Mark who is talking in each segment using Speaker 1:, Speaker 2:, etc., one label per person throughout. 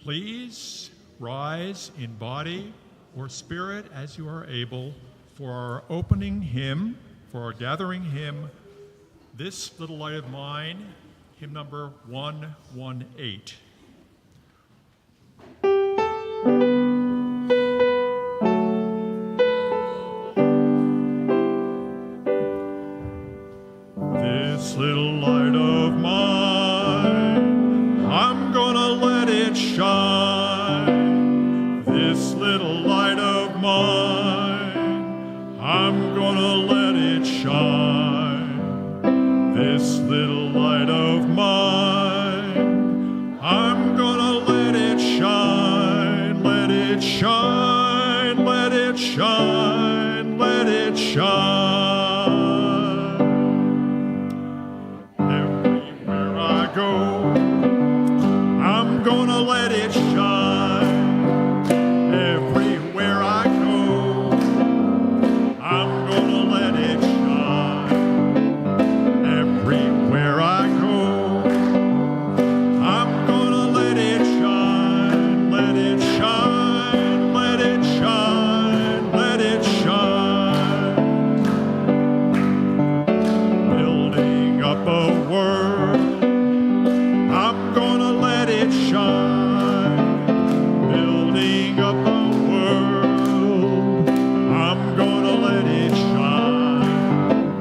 Speaker 1: Please rise in body or spirit as you are able for our opening hymn, for our gathering hymn, This Little Light of Mine, hymn number 118. This little light of mine, I'm gonna let it shine. This little light of mine, I'm gonna let it shine. This little light of mine, I'm gonna let it shine. Let it shine, let it shine, let it shine. I'm gonna let it shine. Everywhere I go, I'm gonna let it shine. Everywhere I go, I'm gonna let it shine. Let it shine, let it shine, let it shine. Building up a world, I'm gonna let it shine. Building up a world, I'm gonna let it shine.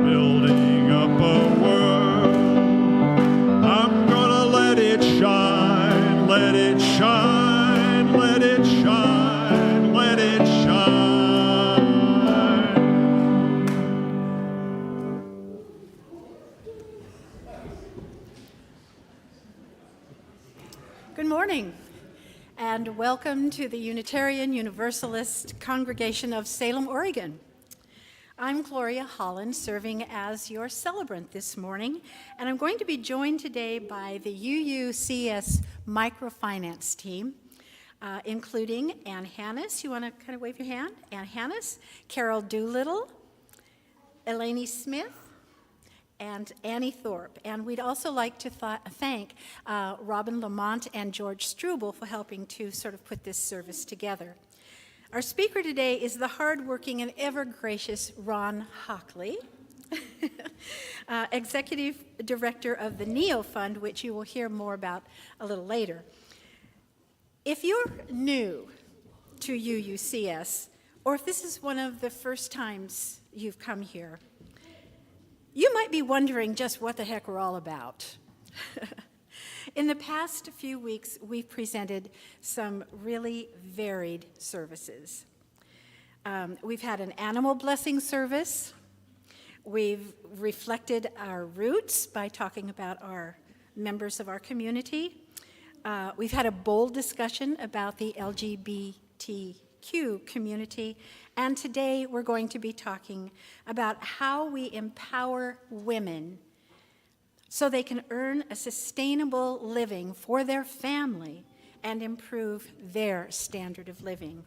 Speaker 1: Building up a world, I'm gonna let it shine. Let it shine, let it shine, let it shine.
Speaker 2: Good morning, and welcome to the Unitarian Universalist Congregation of Salem, Oregon. I'm Gloria Holland, serving as your celebrant this morning, and I'm going to be joined today by the UUCS microfinance team, including Ann Hannes. You want to kind of wave your hand? Ann Hannes, Carol Doolittle, Eleni Smith, and Annie Thorpe. And we'd also like to thank Robin Lamont and George Struble for helping to sort of put this service together. Our speaker today is the hardworking and ever-gracious Ron Hockley, Executive Director of the NEO Fund, which you will hear more about a little later. If you're new to UUCS, or if this is one of the first times you've come here, you might be wondering just what the heck we're all about. In the past few weeks, we've presented some really varied services. We've had an animal blessing service. We've reflected our roots by talking about our members of our community. We've had a bold discussion about the LGBTQ community. And today we're going to be talking about how we empower women so they can earn a sustainable living for their family and improve their standard of living.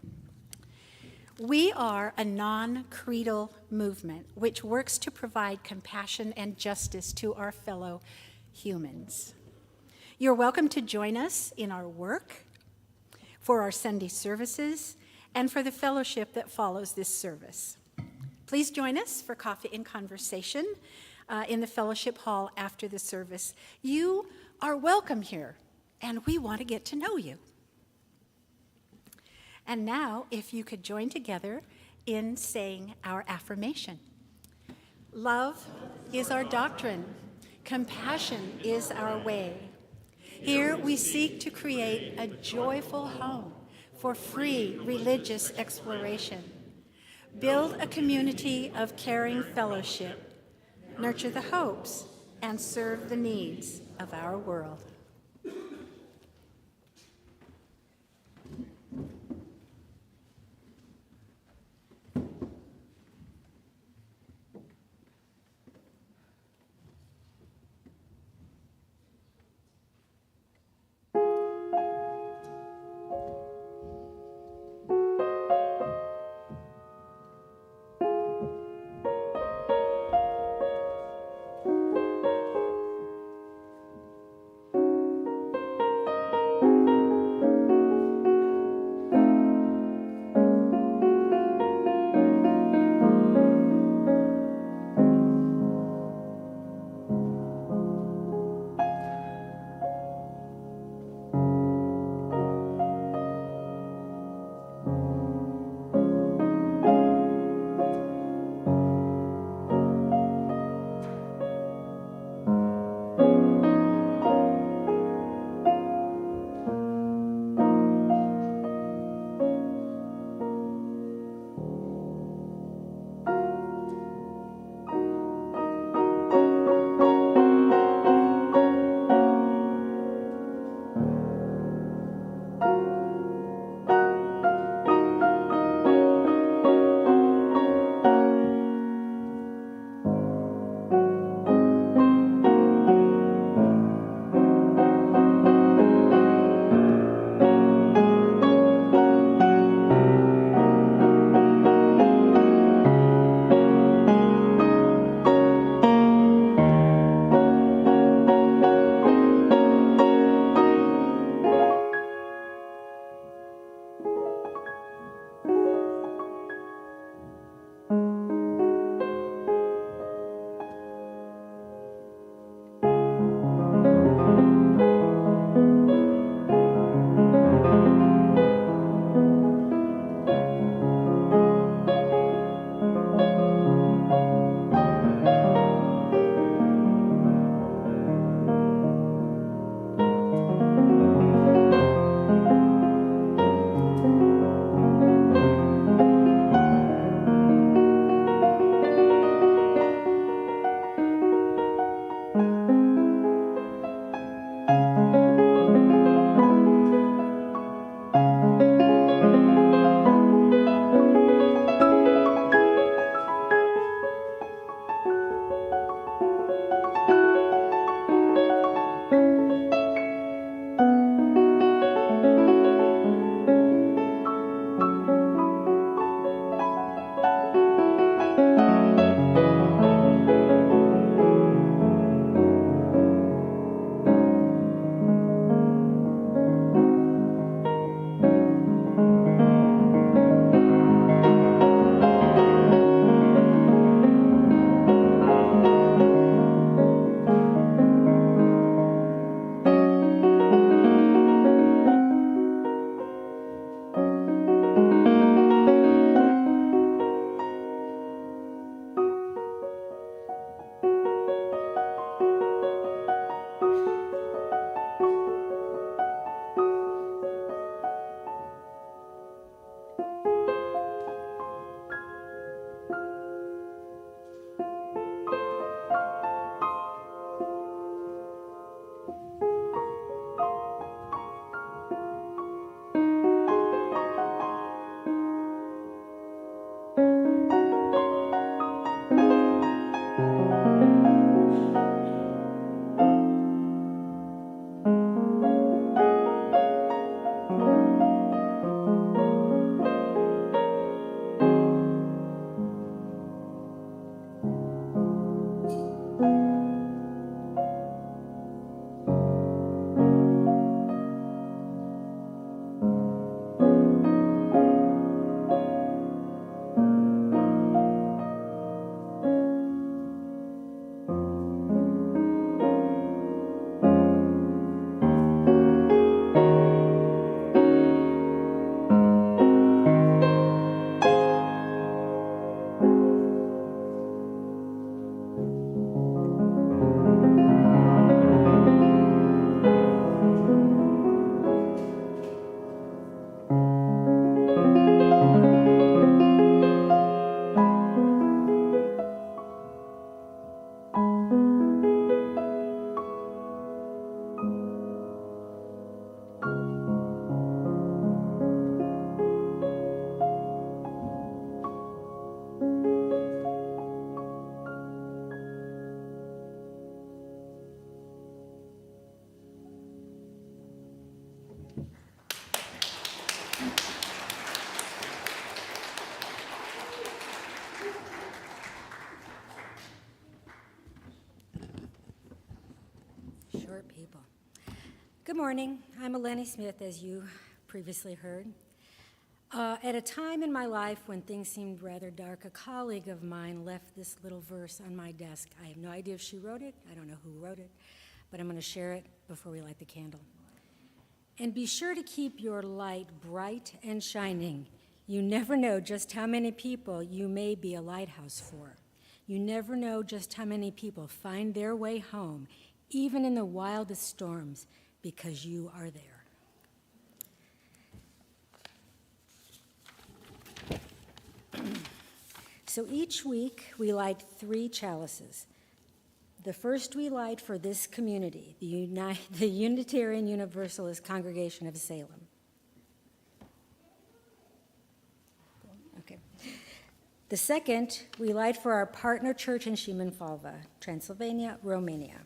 Speaker 2: We are a non-creedal movement which works to provide compassion and justice to our fellow humans. You're welcome to join us in our work, for our Sunday services, and for the fellowship that follows this service. Please join us for coffee and conversation in the fellowship hall after the service. You are welcome here, and we want to get to know you. And now, if you could join together in saying our affirmation. Love is our doctrine. Compassion is our way. Here we seek to create a joyful home for free religious exploration. Build a community of caring fellowship, nurture the hopes, and serve the needs of our world.
Speaker 3: hurt people. Good morning. I'm Eleni Smith, as you previously heard. At a time in my life when things seemed rather dark, a colleague of mine left this little verse on my desk. I have no idea if she wrote it. I don't know who wrote it, but I'm going to share it before we light the candle. And be sure to keep your light bright and shining. You never know just how many people you may be a lighthouse for. You never know just how many people find their way home, even in the wildest storms, because you are there. So each week we light 3 chalices. The first we light for this community, the Unitarian Universalist Congregation of Salem. Okay. The second we light for our partner church in Šimenfalva, Transylvania, Romania.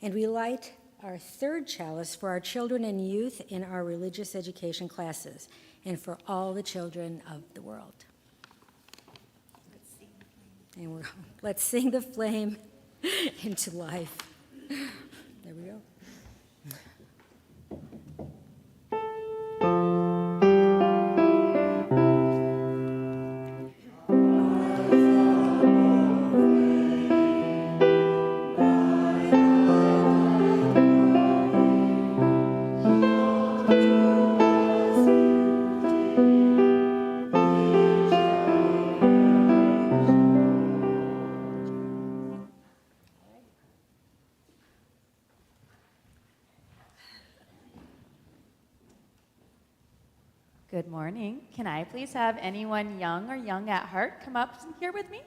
Speaker 3: And we light our third chalice for our children and youth in our religious education classes and for all the children of the world. And let's sing the flame into life. There we go.
Speaker 4: Good morning. Can I please have anyone young or young at heart come up here with me?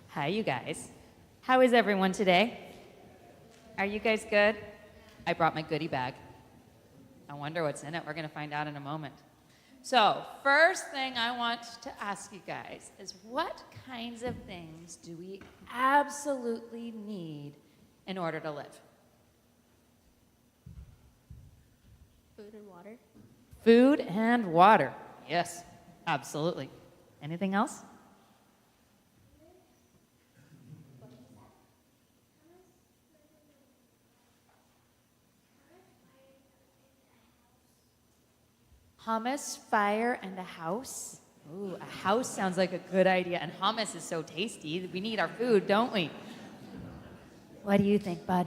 Speaker 4: Hi, you guys. How is everyone today? Are you guys good? I brought my goodie bag. I wonder what's in it. We're going to find out in a moment. So, first thing I want to ask you guys is what kinds of things do we absolutely need in order to live?
Speaker 5: Food and water.
Speaker 4: Food and water. Yes, absolutely. Anything else? Hummus, fire, and a house. Ooh, a house sounds like a good idea. And hummus is so tasty. We need our food, don't we? What do you think, bud?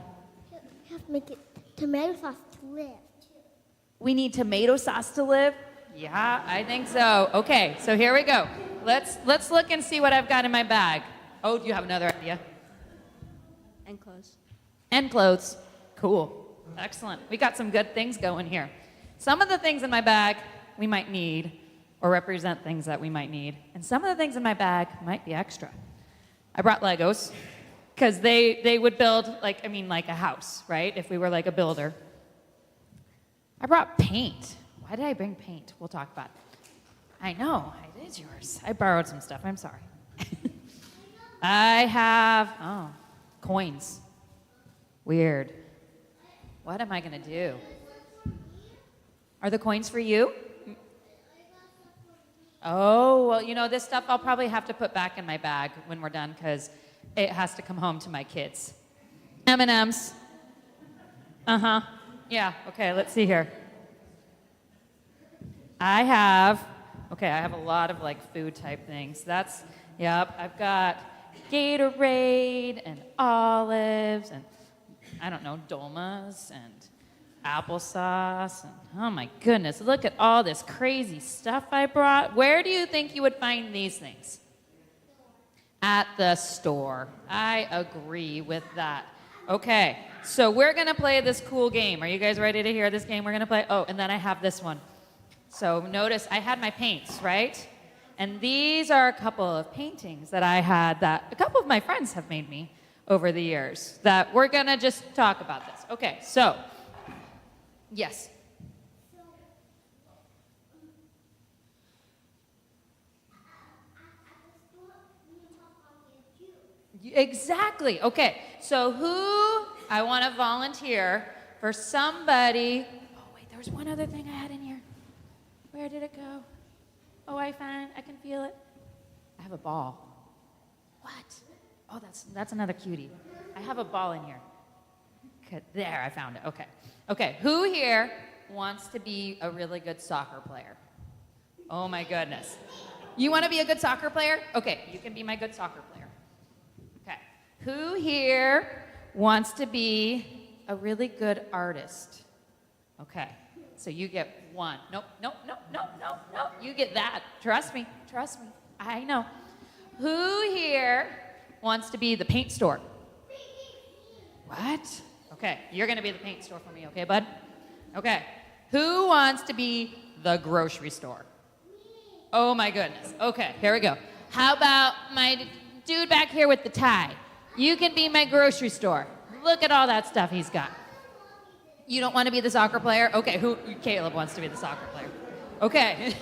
Speaker 5: You have to make it tomato sauce to live.
Speaker 4: We need tomato sauce to live? Yeah, I think so. Okay, so here we go. Let's look and see what I've got in my bag. Oh, do you have another idea?
Speaker 5: And clothes.
Speaker 4: And clothes. Cool. Excellent. We got some good things going here. Some of the things in my bag we might need or represent things that we might need. And some of the things in my bag might be extra. I brought Legos because they would build like a house, right? If we were like a builder. I brought paint. Why did I bring paint? We'll talk about it. I know, it is yours. I borrowed some stuff. I'm sorry. I have, coins. Weird. What am I going to do? Are the coins for you? Oh, well, this stuff I'll probably have to put back in my bag when we're done because it has to come home to my kids. M&Ms. Uh-huh. Yeah, okay, let's see here. I have a lot of like food type things. I've got Gatorade and olives and I don't know, dolmas and applesauce. And, oh my goodness, look at all this crazy stuff I brought. Where do you think you would find these things? At the store. I agree with that. Okay, so we're going to play this cool game. Are you guys ready to hear this game we're going to play? Oh, and then I have this one. So notice I had my paints, right? And these are a couple of paintings that I had that a couple of my friends have made me over the years that we're going to just talk about this. Okay, so, yes. Exactly. Okay. So I want to volunteer for somebody. Oh, wait, there was one other thing I had in here. Where did it go? Oh, I can feel it. I have a ball. What? Oh, that's another cutie. I have a ball in here. Okay, there, I found it. Okay. Okay, who here wants to be a really good soccer player? Oh my goodness. You want to be a good soccer player? Okay, you can be my good soccer player. Okay. Who here wants to be a really good artist? Okay. So you get one. Nope. You get that. Trust me. I know. Who here wants to be the paint store? What? Okay, you're going to be the paint store for me, okay, bud? Okay. Who wants to be the grocery store? Oh my goodness. Okay, here we go. How about my dude back here with the tie? You can be my grocery store. Look at all that stuff he's got. You don't want to be the soccer player? Okay, Caleb wants to be the soccer player. Okay.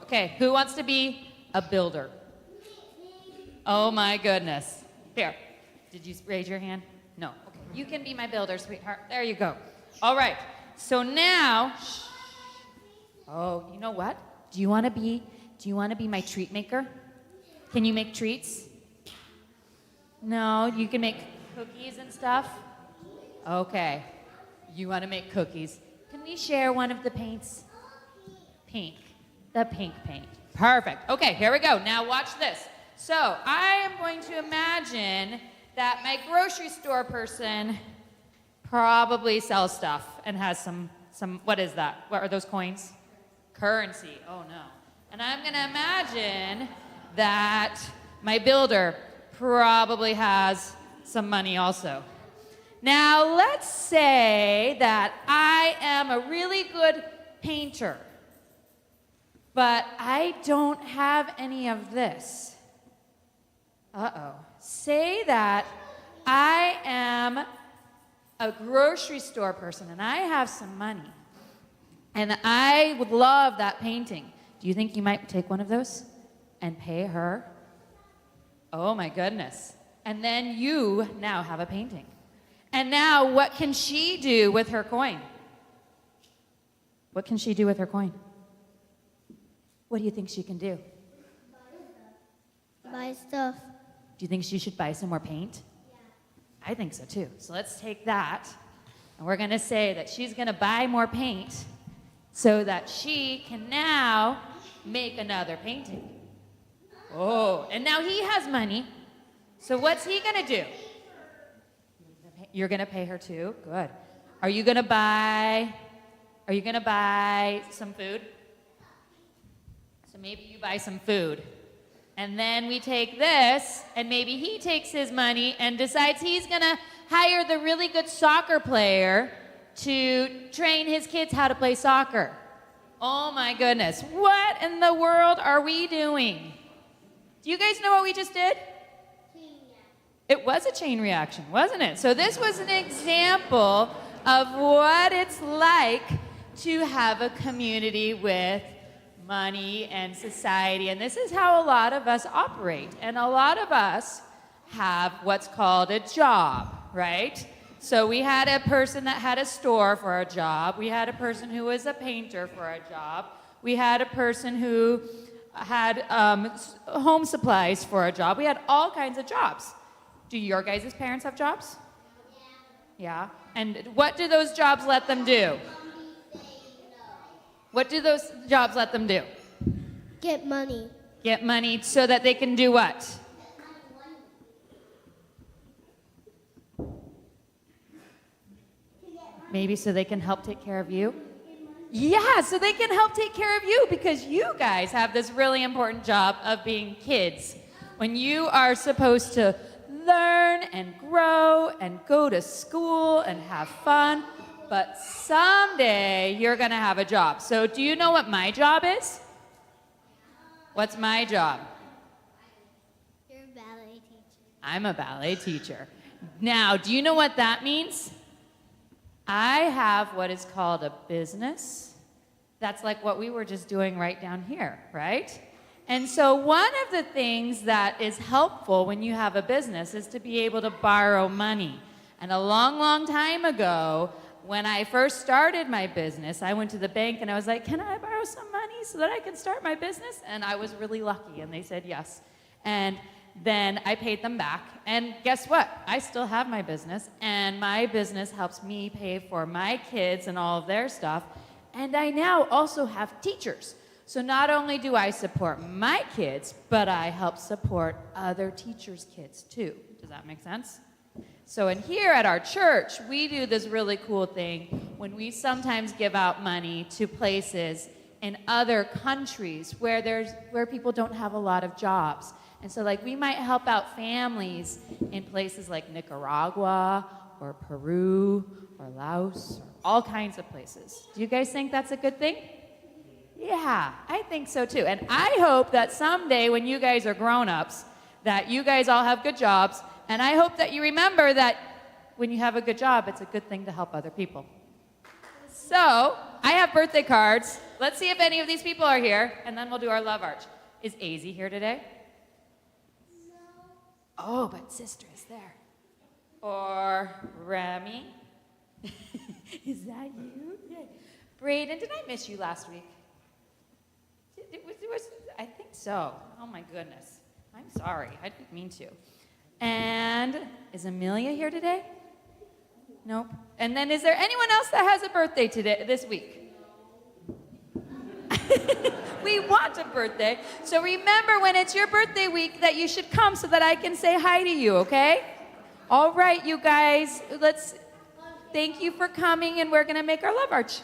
Speaker 4: Okay, who wants to be a builder? Oh my goodness. Here, did you raise your hand? No. Okay, you can be my builder, sweetheart. There you go. All right, so now, oh, you know what? Do you want to be my treat maker? Can you make treats? No, you can make cookies and stuff? Okay, you want to make cookies. Can we share one of the paints? Pink, the pink paint. Perfect. Okay, here we go. Now watch this. So I am going to imagine that my grocery store person probably sells stuff and has some, what is that? What are those coins? Currency. Oh no. And I'm going to imagine that my builder probably has some money also. Now let's say that I am a really good painter, but I don't have any of this. Uh-oh. Say that I am a grocery store person and I have some money and I would love that painting. Do you think you might take one of those and pay her? Oh my goodness. And then you now have a painting. And now what can she do with her coin? What can she do with her coin? What do you think she can do?
Speaker 5: Buy stuff.
Speaker 4: Do you think she should buy some more paint? Yeah. I think so too. So let's take that, and we're going to say that she's going to buy more paint so that she can now make another painting. Oh, and now he has money. So what's he going to do? You're going to pay her too? Good. Are you going to buy some food? So maybe you buy some food. And then we take this, and maybe he takes his money and decides he's going to hire the really good soccer player to train his kids how to play soccer. Oh my goodness. What in the world are we doing? Do you guys know what we just did? It was a chain reaction, wasn't it? So this was an example of what it's like to have a community with money and society. And this is how a lot of us operate. And a lot of us have what's called a job, right? So we had a person that had a store for a job. We had a person who was a painter for a job. We had a person who had home supplies for a job. We had all kinds of jobs. Do your guys' parents have jobs? Yeah. And what do those jobs let them do? What do those jobs let them do?
Speaker 5: Get money.
Speaker 4: Get money so that they can do what? Maybe so they can help take care of you? Yeah, so they can help take care of you because you guys have this really important job of being kids. When you are supposed to learn and grow and go to school and have fun, but someday you're going to have a job. So do you know what my job is? What's my job?
Speaker 5: You're a ballet teacher.
Speaker 4: I'm a ballet teacher. Now, do you know what that means? I have what is called a business. That's like what we were just doing right down here, right? And so one of the things that is helpful when you have a business is to be able to borrow money. And a long, long time ago, when I first started my business, I went to the bank and I was like, can I borrow some money so that I can start my business? And I was really lucky, and they said yes. And then I paid them back, and guess what? I still have my business, and my business helps me pay for my kids and all of their stuff. And I now also have teachers. So not only do I support my kids, but I help support other teachers' kids too. Does that make sense? So in here at our church, we do this really cool thing when we sometimes give out money to places in other countries where people don't have a lot of jobs. And so like we might help out families in places like Nicaragua or Peru or Laos, or all kinds of places. Do you guys think that's a good thing? Yeah, I think so too. And I hope that someday when you guys are grown-ups, that you guys all have good jobs, and I hope that you remember that when you have a good job, it's a good thing to help other people. So, I have birthday cards. Let's see if any of these people are here, and then we'll do our love arch. Is Azy here today? No. Oh, but sister is there. Or Remy? Is that you? Yeah. Braden, did I miss you last week? I think so. Oh my goodness. I'm sorry. I didn't mean to. And is Amelia here today? Nope. And then is there anyone else that has a birthday today this week? We want a birthday. So remember when it's your birthday week that you should come so that I can say hi to you, okay? All right, you guys. Thank you for coming, and we're going to make our love arch.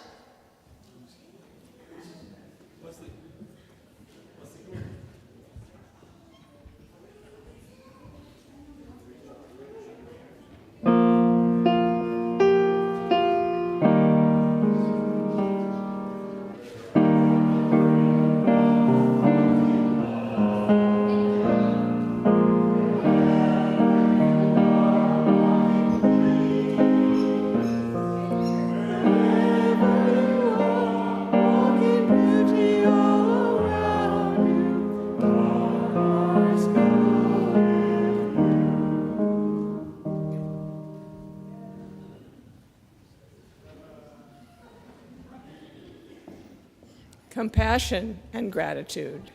Speaker 6: Compassion and gratitude.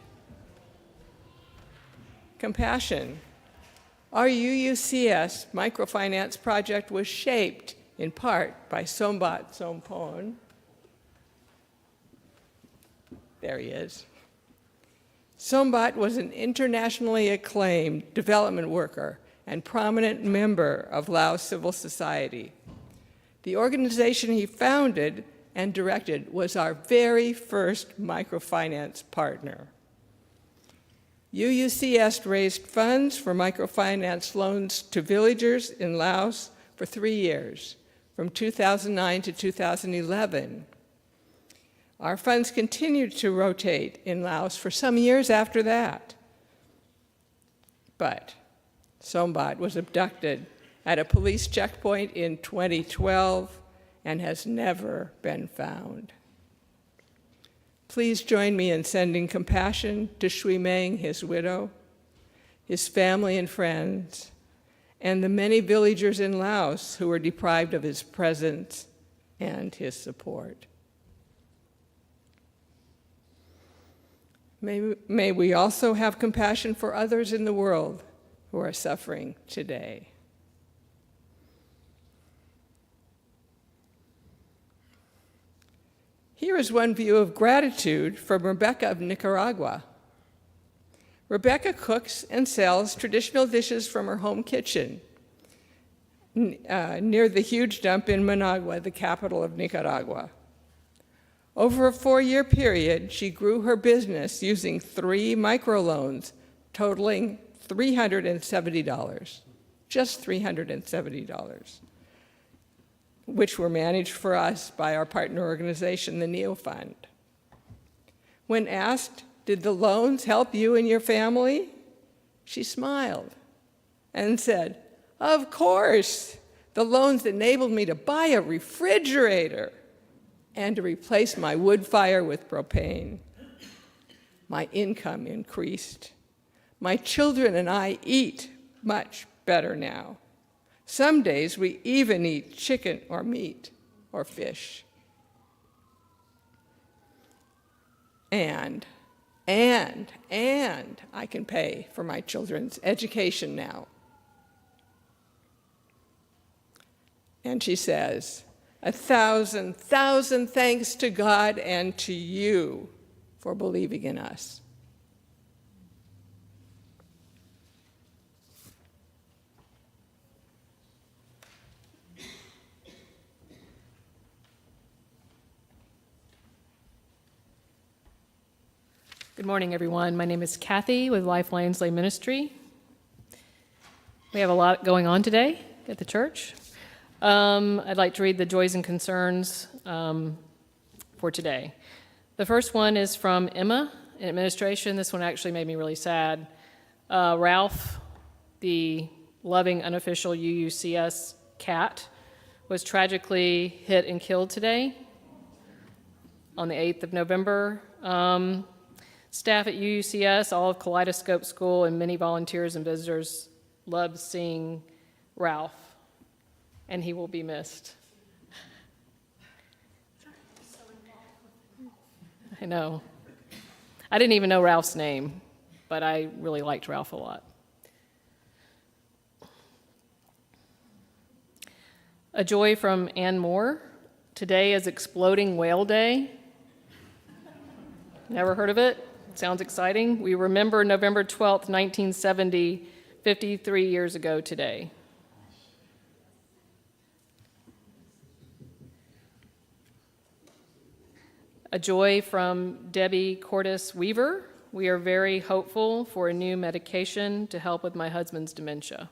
Speaker 6: Compassion. Our UUCS microfinance project was shaped in part by Sombat Sompon. There he is. Sombat was an internationally acclaimed development worker and prominent member of Laos civil society. The organization he founded and directed was our very first microfinance partner. UUCS raised funds for microfinance loans to villagers in Laos for 3 years, from 2009 to 2011. Our funds continued to rotate in Laos for some years after that. But Sombat was abducted at a police checkpoint in 2012 and has never been found. Please join me in sending compassion to Shui Meng, his widow, his family and friends, and the many villagers in Laos who were deprived of his presence and his support. May we also have compassion for others in the world who are suffering today. Here is one view of gratitude from Rebecca of Nicaragua. Rebecca cooks and sells traditional dishes from her home kitchen near the huge dump in Managua, the capital of Nicaragua. Over a 4-year period, she grew her business using 3 microloans, totaling $370, just $370. Which were managed for us by our partner organization, the NEO Fund. When asked, did the loans help you and your family? She smiled and said, of course, the loans enabled me to buy a refrigerator and to replace my wood fire with propane. My income increased. My children and I eat much better now. Some days we even eat chicken or meat or fish. And I can pay for my children's education now. And she says, 1,000 thanks to God and to you for believing in us.
Speaker 7: Good morning, everyone. My name is Kathy with Lifelines Lay Ministry. We have a lot going on today at the church. I'd like to read the joys and concerns for today. The first one is from Emma in administration. This one actually made me really sad. Ralph, the loving unofficial UUCS cat, was tragically hit and killed today on the 8th of November. Staff at UUCS, all of Kaleidoscope School, and many volunteers and visitors loved seeing Ralph, and he will be missed. I know. I didn't even know Ralph's name, but I really liked Ralph a lot. A joy from Ann Moore. Today is Exploding Whale Day. Never heard of it? Sounds exciting. We remember November 12th, 1970, 53 years ago today. A joy from Debbie Cordes Weaver. We are very hopeful for a new medication to help with my husband's dementia.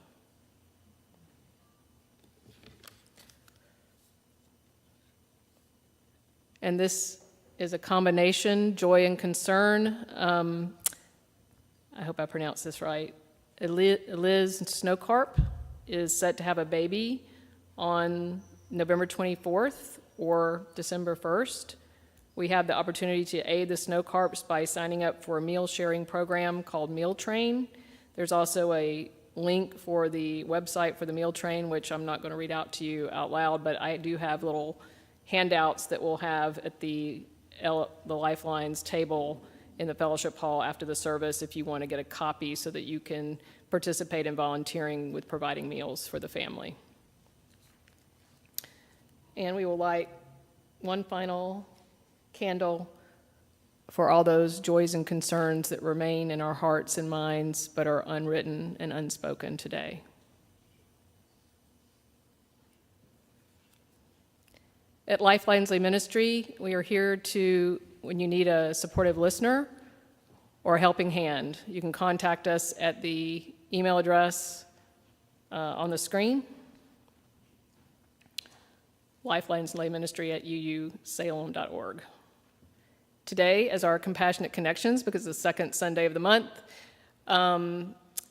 Speaker 7: And this is a combination, joy and concern. I hope I pronounced this right. Liz Snowcarp is set to have a baby on November 24th or December 1st. We have the opportunity to aid the Snowcarps by signing up for a meal sharing program called Meal Train. There's also a link for the website for the Meal Train, which I'm not going to read out to you out loud, but I do have little handouts that we'll have at the Lifelines table in the fellowship hall after the service if you want to get a copy so that you can participate in volunteering with providing meals for the family. And we will light one final candle for all those joys and concerns that remain in our hearts and minds but are unwritten and unspoken today. At Lifelines Lay Ministry, we are here to, when you need a supportive listener or a helping hand, you can contact us at the email address on the screen, lifelineslayministry@uusalem.org. Today is our Compassionate Connections because it's the second Sunday of the month.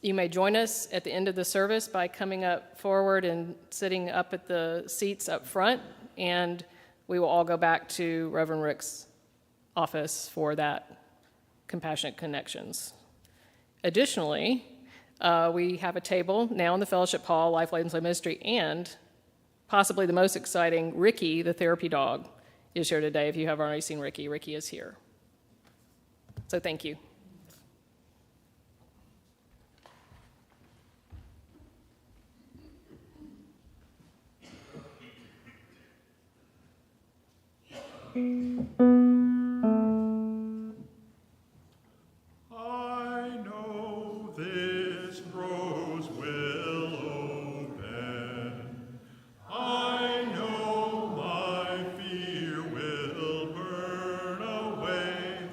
Speaker 7: You may join us at the end of the service by coming up forward and sitting up at the seats up front, and we will all go back to Reverend Rick's office for that Compassionate Connections. Additionally, we have a table now in the fellowship hall, Lifelines Lay Ministry, and possibly the most exciting, Ricky, the therapy dog, is here today. If you haven't already seen Ricky, Ricky is here. So thank you.
Speaker 1: I know this rose will open. I know my fear will burn away.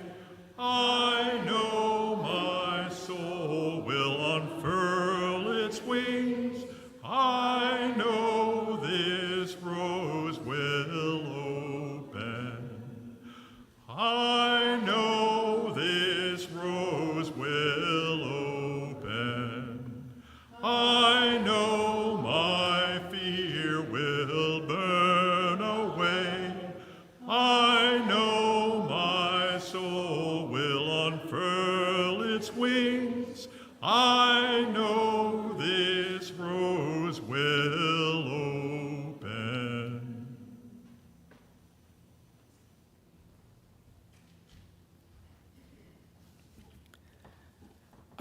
Speaker 1: I know my soul will unfurl its wings. I know this rose will open. I know this rose will open. I know my fear will burn away. I know my soul will unfurl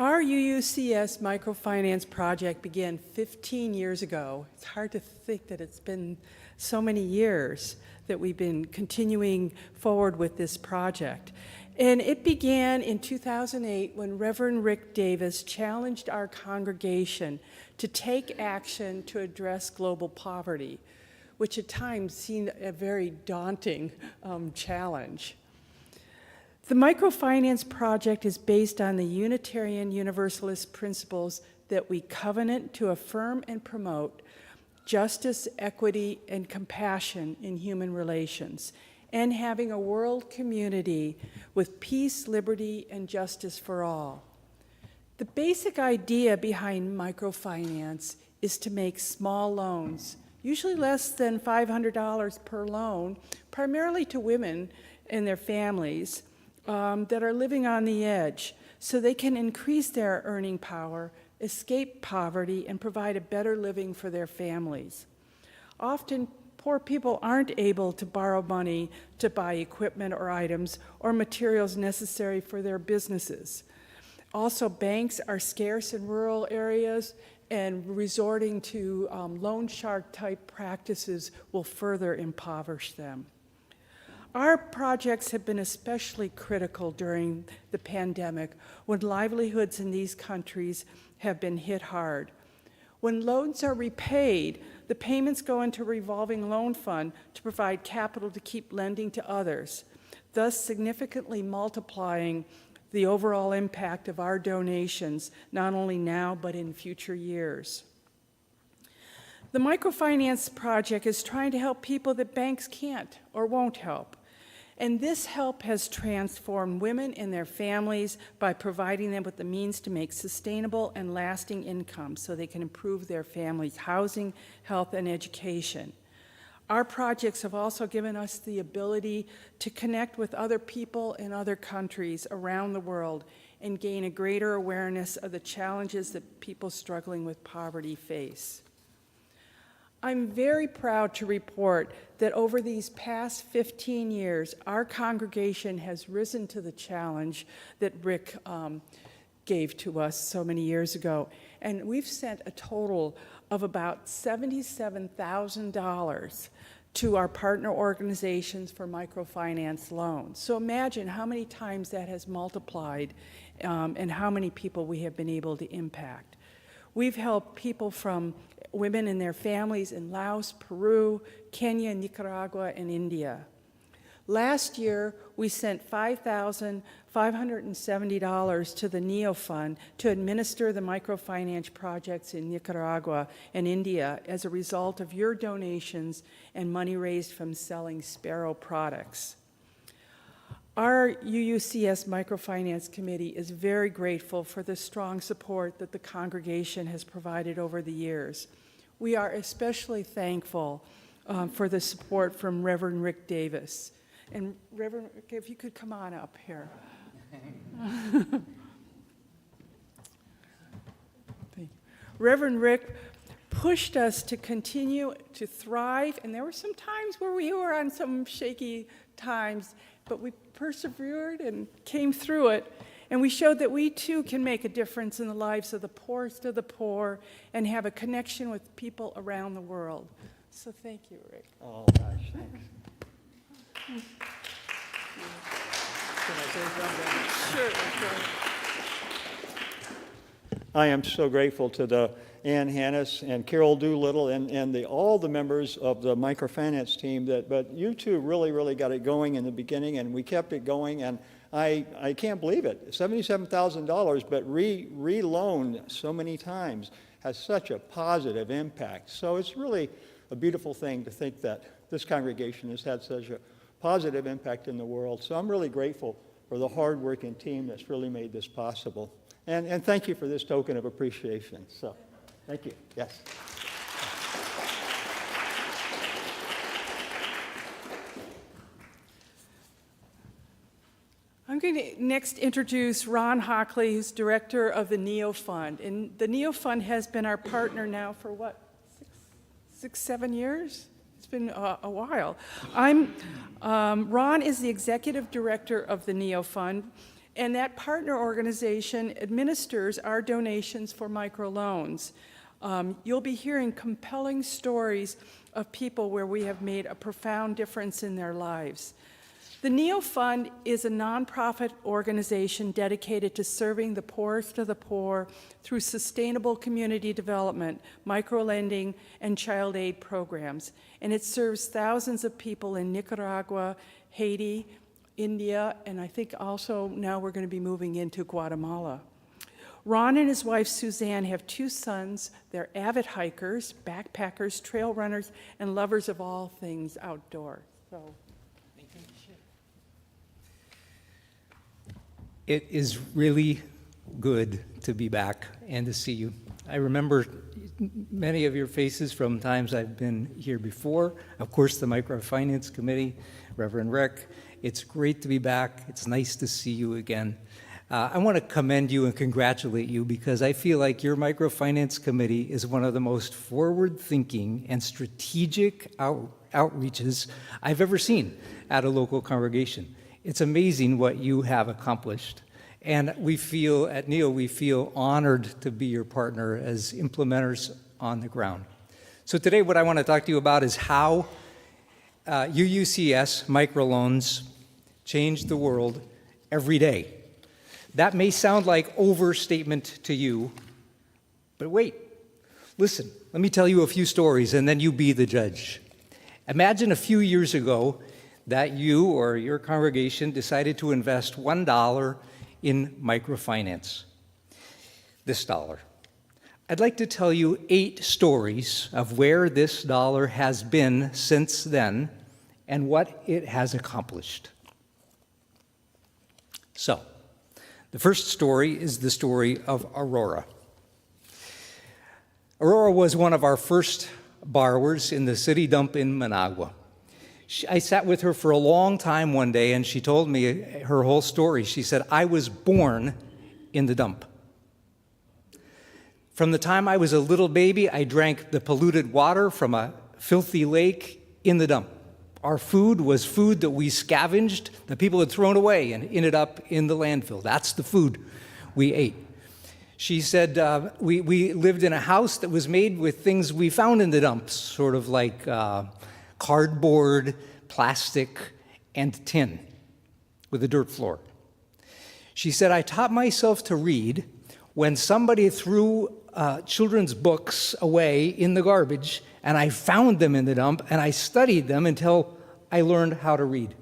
Speaker 8: Our UUCS microfinance project began 15 years ago. It's hard to think that it's been so many years that we've been continuing forward with this project. And it began in 2008 when Reverend Rick Davis challenged our congregation to take action to address global poverty, which at times seemed a very daunting challenge. The microfinance project is based on the Unitarian Universalist principles that we covenant to affirm and promote justice, equity, and compassion in human relations, and having a world community with peace, liberty, and justice for all. The basic idea behind microfinance is to make small loans, usually less than $500 per loan, primarily to women and their families, that are living on the edge, so they can increase their earning power, escape poverty, and provide a better living for their families. Often, poor people aren't able to borrow money to buy equipment or items or materials necessary for their businesses. Also, banks are scarce in rural areas, and resorting to loan shark type practices will further impoverish them. Our projects have been especially critical during the pandemic when livelihoods in these countries have been hit hard. When loans are repaid, the payments go into a revolving loan fund to provide capital to keep lending to others, thus significantly multiplying the overall impact of our donations, not only now but in future years. The microfinance project is trying to help people that banks can't or won't help. And this help has transformed women and their families by providing them with the means to make sustainable and lasting income so they can improve their families' housing, health, and education. Our projects have also given us the ability to connect with other people in other countries around the world and gain a greater awareness of the challenges that people struggling with poverty face. I'm very proud to report that over these past 15 years, our congregation has risen to the challenge that Rick gave to us so many years ago. And we've sent a total of about $77,000 to our partner organizations for microfinance loans. So imagine how many times that has multiplied and how many people we have been able to impact. We've helped people from women and their families in Laos, Peru, Kenya, Nicaragua, and India. Last year, we sent $5,570 to the NEO Fund to administer the microfinance projects in Nicaragua and India as a result of your donations and money raised from selling Sparrow products. Our UUCS Microfinance Committee is very grateful for the strong support that the congregation has provided over the years. We are especially thankful for the support from Reverend Rick Davis. And Reverend Rick, if you could come on up here. Reverend Rick pushed us to continue to thrive, and there were some times where we were on some shaky times, but we persevered and came through it, and we showed that we too can make a difference in the lives of the poorest of the poor and have a connection with people around the world. So thank you, Rick.
Speaker 9: Oh, gosh, thanks. Can I say something?
Speaker 8: Sure.
Speaker 9: I am so grateful to the Ann Hannes and Carol Doolittle and all the members of the microfinance team. But you two really got it going in the beginning, and we kept it going. And I can't believe it. $77,000, but re-loaned so many times has such a positive impact. So it's really a beautiful thing to think that this congregation has had such a positive impact in the world. So I'm really grateful for the hardworking team that's really made this possible. And thank you for this token of appreciation. So, thank you. Yes.
Speaker 8: I'm going to next introduce Ron Hockley, who's director of the NEO Fund. And the NEO Fund has been our partner now for what, 7 years? It's been a while. Ron is the executive director of the NEO Fund, And that partner organization administers our donations for microloans. You'll be hearing compelling stories of people where we have made a profound difference in their lives. The NEO Fund is a nonprofit organization dedicated to serving the poorest of the poor through sustainable community development, microlending, and child aid programs. And it serves thousands of people in Nicaragua, Haiti, India, and I think also now we're going to be moving into Guatemala. Ron and his wife Suzanne have 2 sons. They're avid hikers, backpackers, trail runners, and lovers of all things outdoor. So.
Speaker 10: It is really good to be back and to see you. I remember many of your faces from times I've been here before. Of course, the Microfinance Committee, Reverend Rick. It's great to be back. It's nice to see you again. I want to commend you and congratulate you because I feel like your Microfinance Committee is one of the most forward-thinking and strategic outreaches I've ever seen at a local congregation. It's amazing what you have accomplished. And we feel, at NEO, we feel honored to be your partner as implementers on the ground. So today what I want to talk to you about is how UUCS microloans change the world every day. That may sound like overstatement to you, but wait, listen, let me tell you a few stories and then you be the judge. Imagine a few years ago that you or your congregation decided to invest $1 in microfinance. This dollar. I'd like to tell you 8 stories of where this dollar has been since then and what it has accomplished. So, the first story is the story of Aurora. Aurora was one of our first borrowers in the city dump in Managua. I sat with her for a long time one day, and she told me her whole story. She said, I was born in the dump. From the time I was a little baby, I drank the polluted water from a filthy lake in the dump. Our food was food that we scavenged, that people had thrown away and ended up in the landfill. That's the food we ate. She said we lived in a house that was made with things we found in the dumps, sort of like cardboard, plastic, and tin with a dirt floor. She said, I taught myself to read when somebody threw children's books away in the garbage, and I found them in the dump, and I studied them until I learned how to read.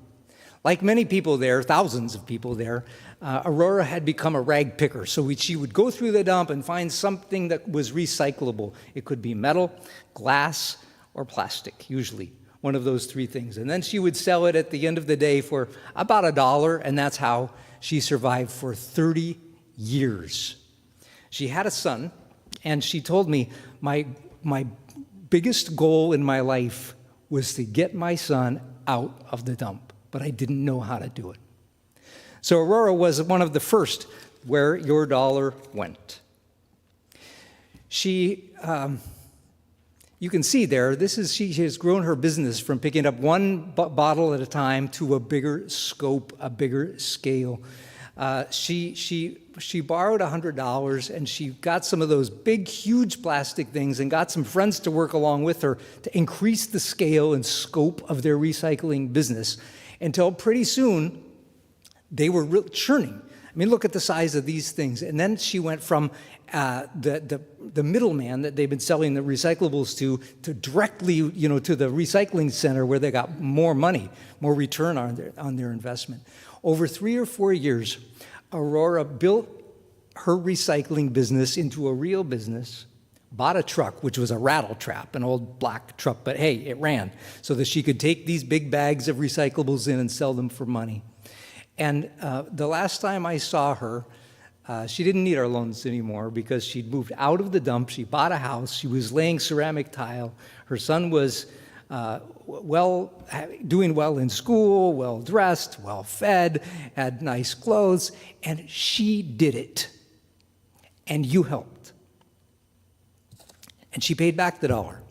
Speaker 10: Like many people there, thousands of people there, Aurora had become a rag picker. So she would go through the dump and find something that was recyclable. It could be metal, glass, or plastic, usually one of those 3 things. And then she would sell it at the end of the day for about $1, and that's how she survived for 30 years. She had a son, and she told me, my biggest goal in my life was to get my son out of the dump, but I didn't know how to do it. So Aurora was one of the first where your dollar went. She, you can see there, she has grown her business from picking up one bottle at a time to a bigger scope, a bigger scale. She borrowed $100 and she got some of those big, huge plastic things and got some friends to work along with her to increase the scale and scope of their recycling business until pretty soon they were churning. I mean, look at the size of these things. And then she went from the middleman that they've been selling the recyclables to directly, to the recycling center where they got more money, more return on their investment. Over 3 or 4 years, Aurora built her recycling business into a real business, bought a truck, which was a rattle trap, an old black truck, but hey, it ran, so that she could take these big bags of recyclables in and sell them for money. And the last time I saw her, she didn't need our loans anymore because she'd moved out of the dump, she bought a house, she was laying ceramic tile, her son was doing well in school, well-dressed, well-fed, had nice clothes, and she did it. And you helped. And she paid back the dollar.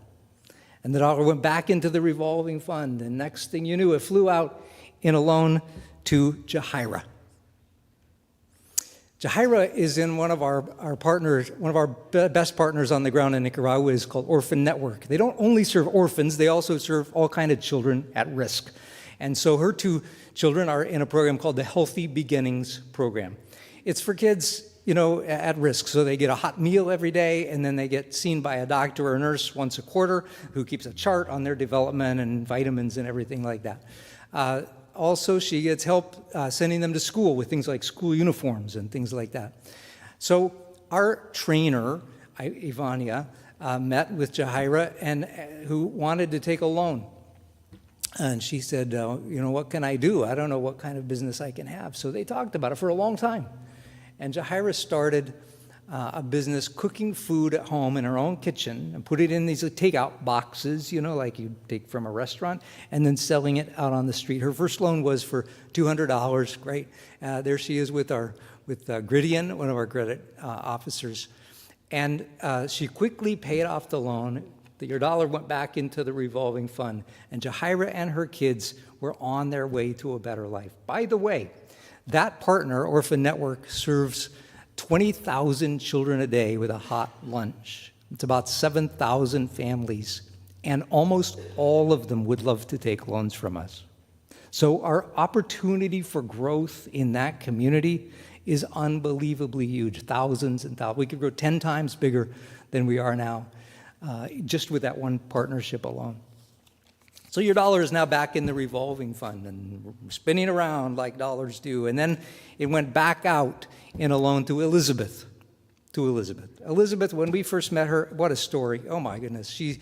Speaker 10: And the dollar went back into the revolving fund, and next thing you knew, it flew out in a loan to Jahira. Jahira is in one of our partners, one of our best partners on the ground in Nicaragua is called Orphan Network. They don't only serve orphans, they also serve all kinds of children at risk. And so her two children are in a program called the Healthy Beginnings Program. It's for kids, at risk. So they get a hot meal every day, and then they get seen by a doctor or a nurse once a quarter who keeps a chart on their development and vitamins and everything like that. Also, she gets help sending them to school with things like school uniforms and things like that. So our trainer, Ivania, met with Jahira and who wanted to take a loan. And she said, what can I do? I don't know what kind of business I can have. So they talked about it for a long time. And Jahira started a business cooking food at home in her own kitchen and put it in these takeout boxes, like you take from a restaurant, and then selling it out on the street. Her first loan was for $200. Great. There she is with Gridian, one of our credit officers. And she quickly paid off the loan. Your dollar went back into the revolving fund. And Jahira and her kids were on their way to a better life. By the way, that partner, Orphan Network, serves 20,000 children a day with a hot lunch. It's about 7,000 families, and almost all of them would love to take loans from us. So our opportunity for growth in that community is unbelievably huge, thousands and thousands. We could grow 10 times bigger than we are now, just with that one partnership alone. So your dollar is now back in the revolving fund and spinning around like dollars do. And then it went back out in a loan to Elizabeth. Elizabeth, when we first met her, what a story. Oh my goodness. She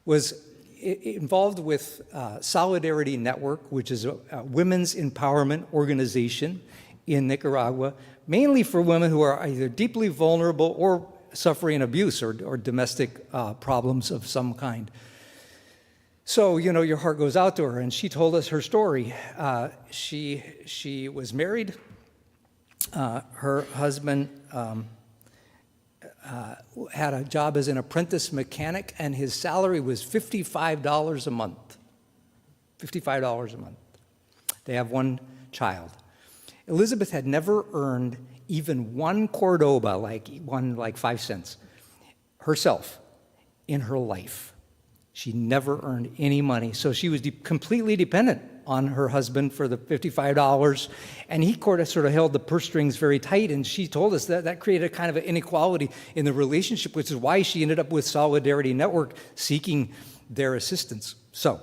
Speaker 10: was involved with Solidarity Network, which is a women's empowerment organization in Nicaragua, mainly for women who are either deeply vulnerable or suffering abuse or domestic problems of some kind. So, your heart goes out to her, and she told us her story. She was married. Her husband had a job as an apprentice mechanic, and his salary was $55 a month. $55 a month. They have one child. Elizabeth had never earned even one Cordoba, like 5 cents, herself in her life. She never earned any money. So she was completely dependent on her husband for the $55. And he sort of held the purse strings very tight. And she told us that created a kind of an inequality in the relationship, which is why she ended up with Solidarity Network seeking their assistance. So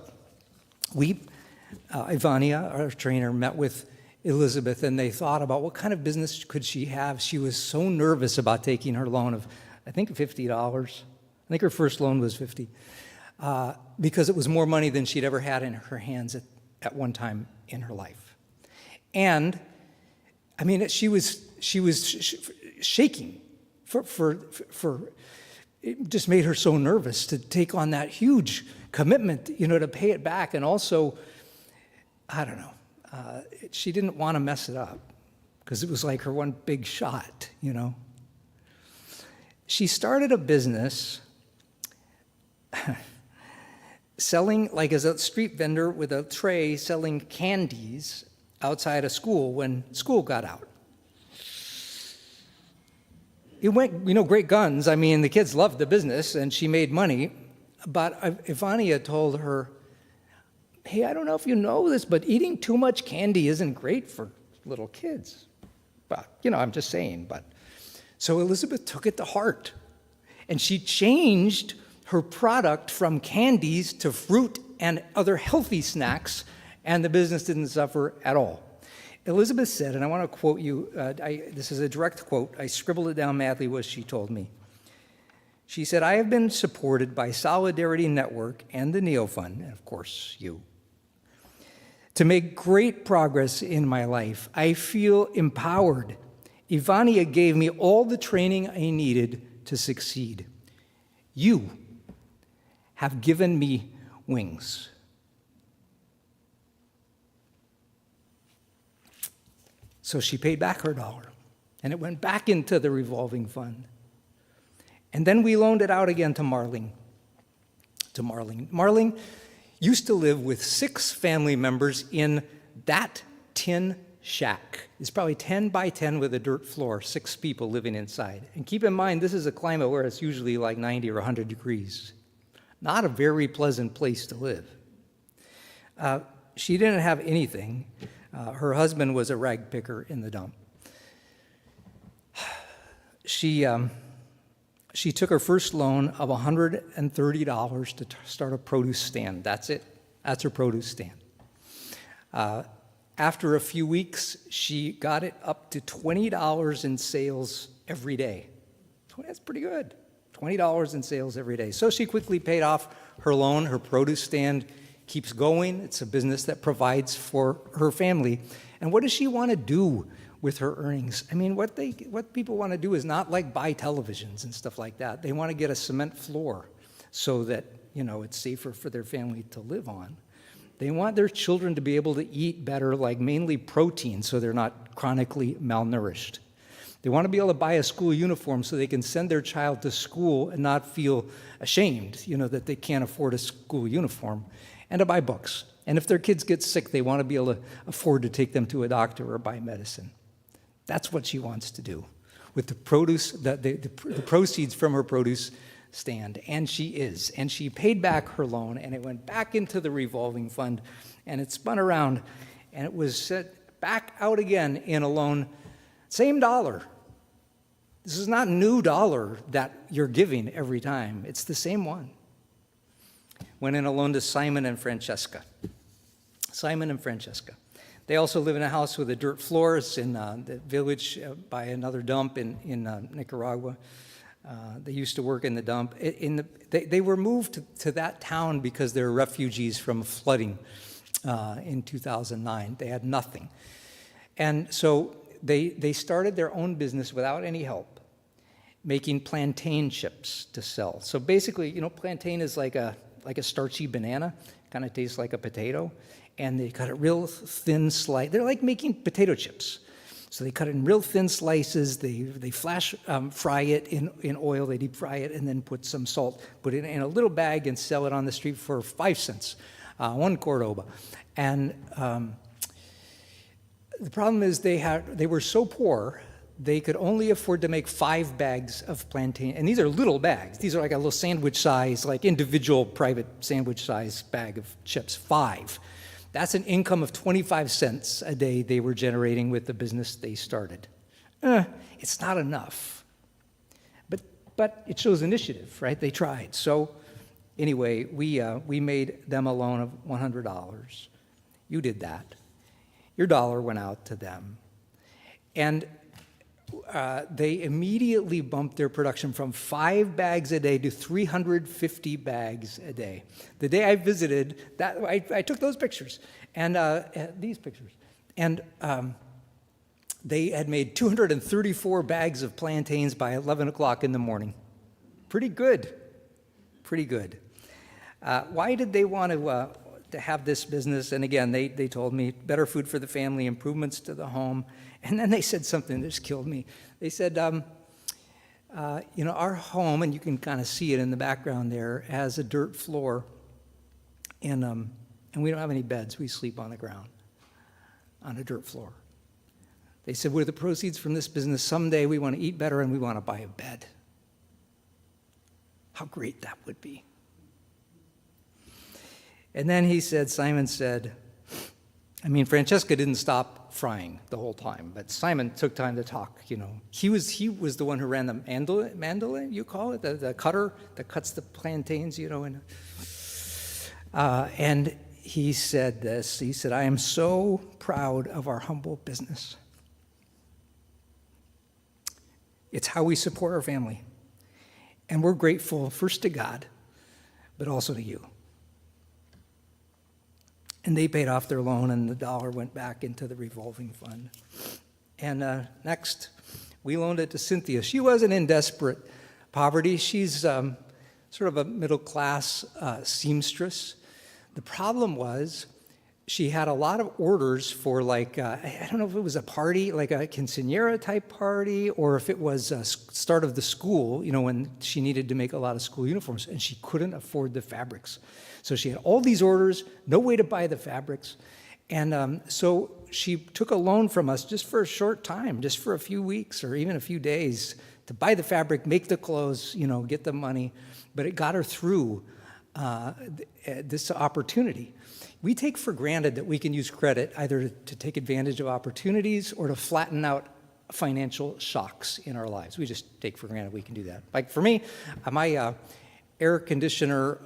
Speaker 10: Ivania, our trainer, met with Elizabeth, and they thought about what kind of business could she have. She was so nervous about taking her loan of, I think, $50. I think her first loan was $50. Because it was more money than she'd ever had in her hands at one time in her life. And, she was shaking it just made her so nervous to take on that huge commitment, to pay it back. And also, I don't know, she didn't want to mess it up because it was like her one big shot, She started a business selling, like as a street vendor with a tray, selling candies outside a school when school got out. It went, great guns. The kids loved the business and she made money. But Ivania told her, hey, I don't know if you know this, but eating too much candy isn't great for little kids. But, I'm just saying. So Elizabeth took it to heart and she changed her product from candies to fruit and other healthy snacks, and the business didn't suffer at all. Elizabeth said, and I want to quote you, this is a direct quote, I scribbled it down madly, what she told me. She said, I have been supported by Solidarity Network and the Neo Fund, and of course you, to make great progress in my life. I feel empowered. Ivania gave me all the training I needed to succeed. You have given me wings. So she paid back her dollar, and it went back into the revolving fund. And then we loaned it out again to Marlene. Marlene used to live with 6 family members in that tin shack. It's probably 10 by 10 with a dirt floor, 6 people living inside. And keep in mind, this is a climate where it's usually like 90 or 100 degrees. Not a very pleasant place to live. She didn't have anything. Her husband was a rag picker in the dump. She took her first loan of $130 to start a produce stand. That's it. That's her produce stand. After a few weeks, she got it up to $20 in sales every day. That's pretty good. $20 in sales every day. So she quickly paid off her loan. Her produce stand keeps going. It's a business that provides for her family. And what does she want to do with her earnings? I mean, what people want to do is not like buy televisions and stuff like that. They want to get a cement floor so that, it's safer for their family to live on. They want their children to be able to eat better, like mainly protein, so they're not chronically malnourished. They want to be able to buy a school uniform so they can send their child to school and not feel ashamed, that they can't afford a school uniform, and to buy books. And if their kids get sick, they want to be able to afford to take them to a doctor or buy medicine. That's what she wants to do with the produce, the proceeds from her produce stand. And she is. And she paid back her loan, and it went back into the revolving fund, and it spun around, and it was set back out again in a loan. Same dollar. This is not new dollar that you're giving every time. It's the same one. Went in a loan to Simon and Francesca. Simon and Francesca. They also live in a house with a dirt floor. It's in the village by another dump in Nicaragua. They used to work in the dump. They were moved to that town because they were refugees from flooding in 2009. They had nothing. And so they started their own business without any help, making plantain chips to sell. So basically, plantain is like a starchy banana, kind of tastes like a potato, and they cut it real thin slice. They're like making potato chips. So they cut it in real thin slices. They flash fry it in oil. They deep fry it and then put some salt, put it in a little bag and sell it on the street for 5 cents, 1 Cordoba. And the problem is they were so poor, they could only afford to make 5 bags of plantain. And these are little bags. These are like a little sandwich size, like individual private sandwich size bag of chips, 5. That's an income of 25 cents a day they were generating with the business they started. It's not enough. But it shows initiative, right? They tried. So anyway, we made them a loan of $100. You did that. Your dollar went out to them. And they immediately bumped their production from 5 bags a day to 350 bags a day. The day I visited, I took those pictures and these pictures, and they had made 234 bags of plantains by 11 o'clock in the morning. Pretty good, pretty good. Why did they want to have this business? And again, they told me better food for the family, improvements to the home. And then they said something that just killed me. They said, our home, and you can kind of see it in the background there, has a dirt floor, and we don't have any beds. We sleep on the ground, on a dirt floor. They said, with the proceeds from this business, someday we want to eat better and we want to buy a bed. How great that would be. And then Simon said, Francesca didn't stop frying the whole time, but Simon took time to talk, He was the one who ran the mandolin, you call it, the cutter that cuts the plantains, and he said this. He said, I am so proud of our humble business. It's how we support our family. And we're grateful first to God, but also to you. And they paid off their loan, and the dollar went back into the revolving fund. And next, we loaned it to Cynthia. She wasn't in desperate poverty. She's sort of a middle-class seamstress. The problem was she had a lot of orders for, I don't know if it was a party, like a quinceañera-type party, or if it was a start of the school, when she needed to make a lot of school uniforms, and she couldn't afford the fabrics. So she had all these orders, no way to buy the fabrics, And so she took a loan from us just for a short time, just for a few weeks or even a few days, to buy the fabric, make the clothes, get the money. But it got her through this opportunity. We take for granted that we can use credit either to take advantage of opportunities or to flatten out financial shocks in our lives. We just take for granted we can do that. Like for me, my air conditioner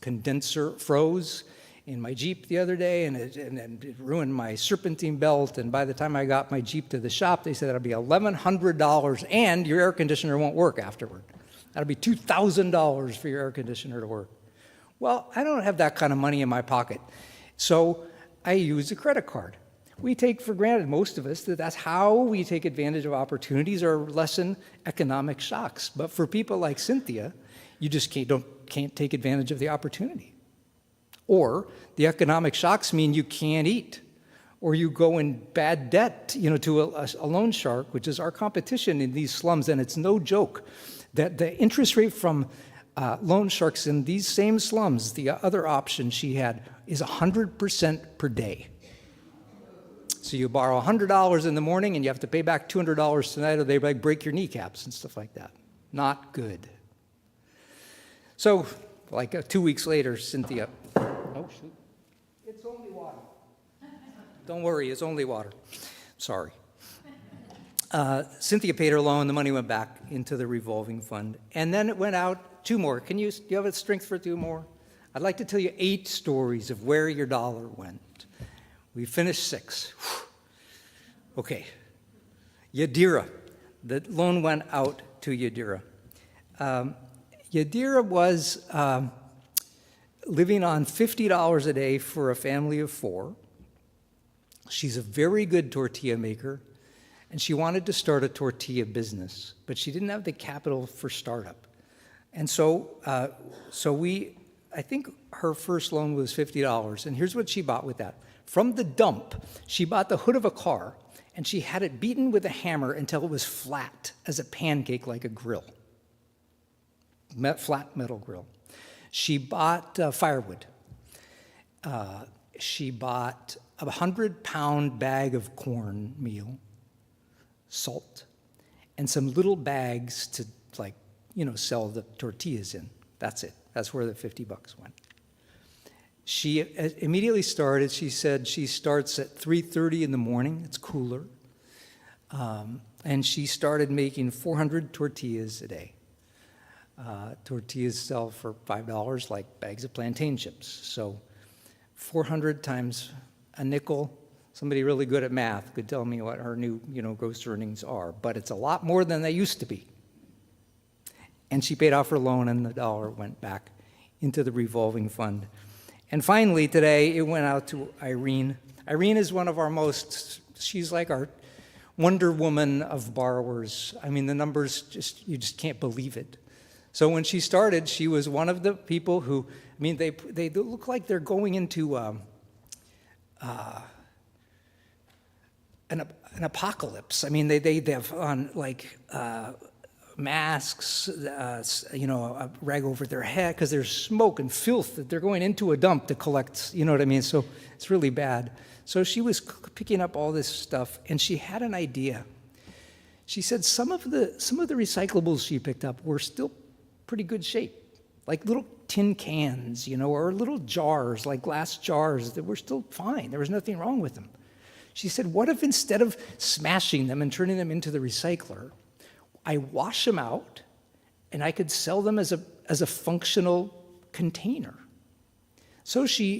Speaker 10: condenser froze in my Jeep the other day, and it ruined my serpentine belt. And by the time I got my Jeep to the shop, they said that'll be $1,100, and your air conditioner won't work afterward. That'll be $2,000 for your air conditioner to work. Well, I don't have that kind of money in my pocket, so I use a credit card. We take for granted, most of us, that that's how we take advantage of opportunities or lessen economic shocks. But for people like Cynthia, you just can't take advantage of the opportunity. Or the economic shocks mean you can't eat, or you go in bad debt, to a loan shark, which is our competition in these slums. And it's no joke that the interest rate from loan sharks in these same slums, the other option she had, is 100% per day. So you borrow $100 in the morning and you have to pay back $200 tonight, or they break your kneecaps and stuff like that. Not good. So, 2 weeks later, Cynthia, oh shoot, it's only water. Don't worry, it's only water. Sorry. Cynthia paid her loan, the money went back into the revolving fund, and then it went out 2 more. Do you have the strength for 2 more? I'd like to tell you 8 stories of where your dollar went. We finished 6. Okay. Yadira. The loan went out to Yadira. Yadira was living on $50 a day for a family of 4. She's a very good tortilla maker, and she wanted to start a tortilla business, but she didn't have the capital for startup. And so I think her first loan was $50, and here's what she bought with that. From the dump, she bought the hood of a car, and she had it beaten with a hammer until it was flat as a pancake, like a grill, flat metal grill. She bought firewood. She bought a 100-pound bag of cornmeal, salt, and some little bags to, sell the tortillas in. That's it. That's where the $50 went. She immediately started. She said she starts at 3:30 in the morning. It's cooler. And she started making 400 tortillas a day. Tortillas sell for $5 like bags of plantain chips. So 400 times a nickel. Somebody really good at math could tell me what her new, gross earnings are. But it's a lot more than they used to be. And she paid off her loan, and the dollar went back into the revolving fund. And finally, today, it went out to Irene. Irene is one of our she's like our Wonder Woman of borrowers. I mean, the numbers, you just can't believe it. So when she started, she was one of the people who, they look like they're going into an apocalypse. They have on masks, a rag over their head because there's smoke and filth that they're going into a dump to collect, So it's really bad. So she was picking up all this stuff, and she had an idea. She said some of the recyclables she picked up were still pretty good shape, like little tin cans, or little jars, like glass jars that were still fine. There was nothing wrong with them. She said, what if instead of smashing them and turning them into the recycler, I wash them out, and I could sell them as a functional container. So she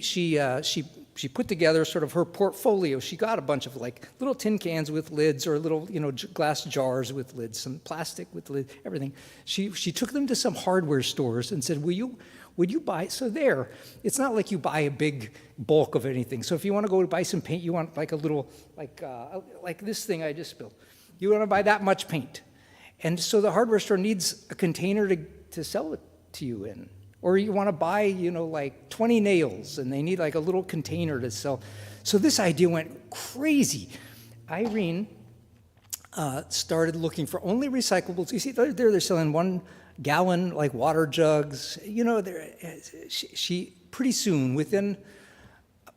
Speaker 10: put together sort of her portfolio. She got a bunch of little tin cans with lids, or little glass jars with lids, some plastic with lids, everything. She took them to some hardware stores and said, would you buy? So there, it's not like you buy a big bulk of anything. So if you want to go to buy some paint, you want a little like this thing I just spilled. You want to buy that much paint. And so the hardware store needs a container to sell it to you in. Or you want to buy, 20 nails, and they need a little container to sell. So this idea went crazy. Irene started looking for only recyclables. You see, they're selling 1 gallon, water jugs. She pretty soon, within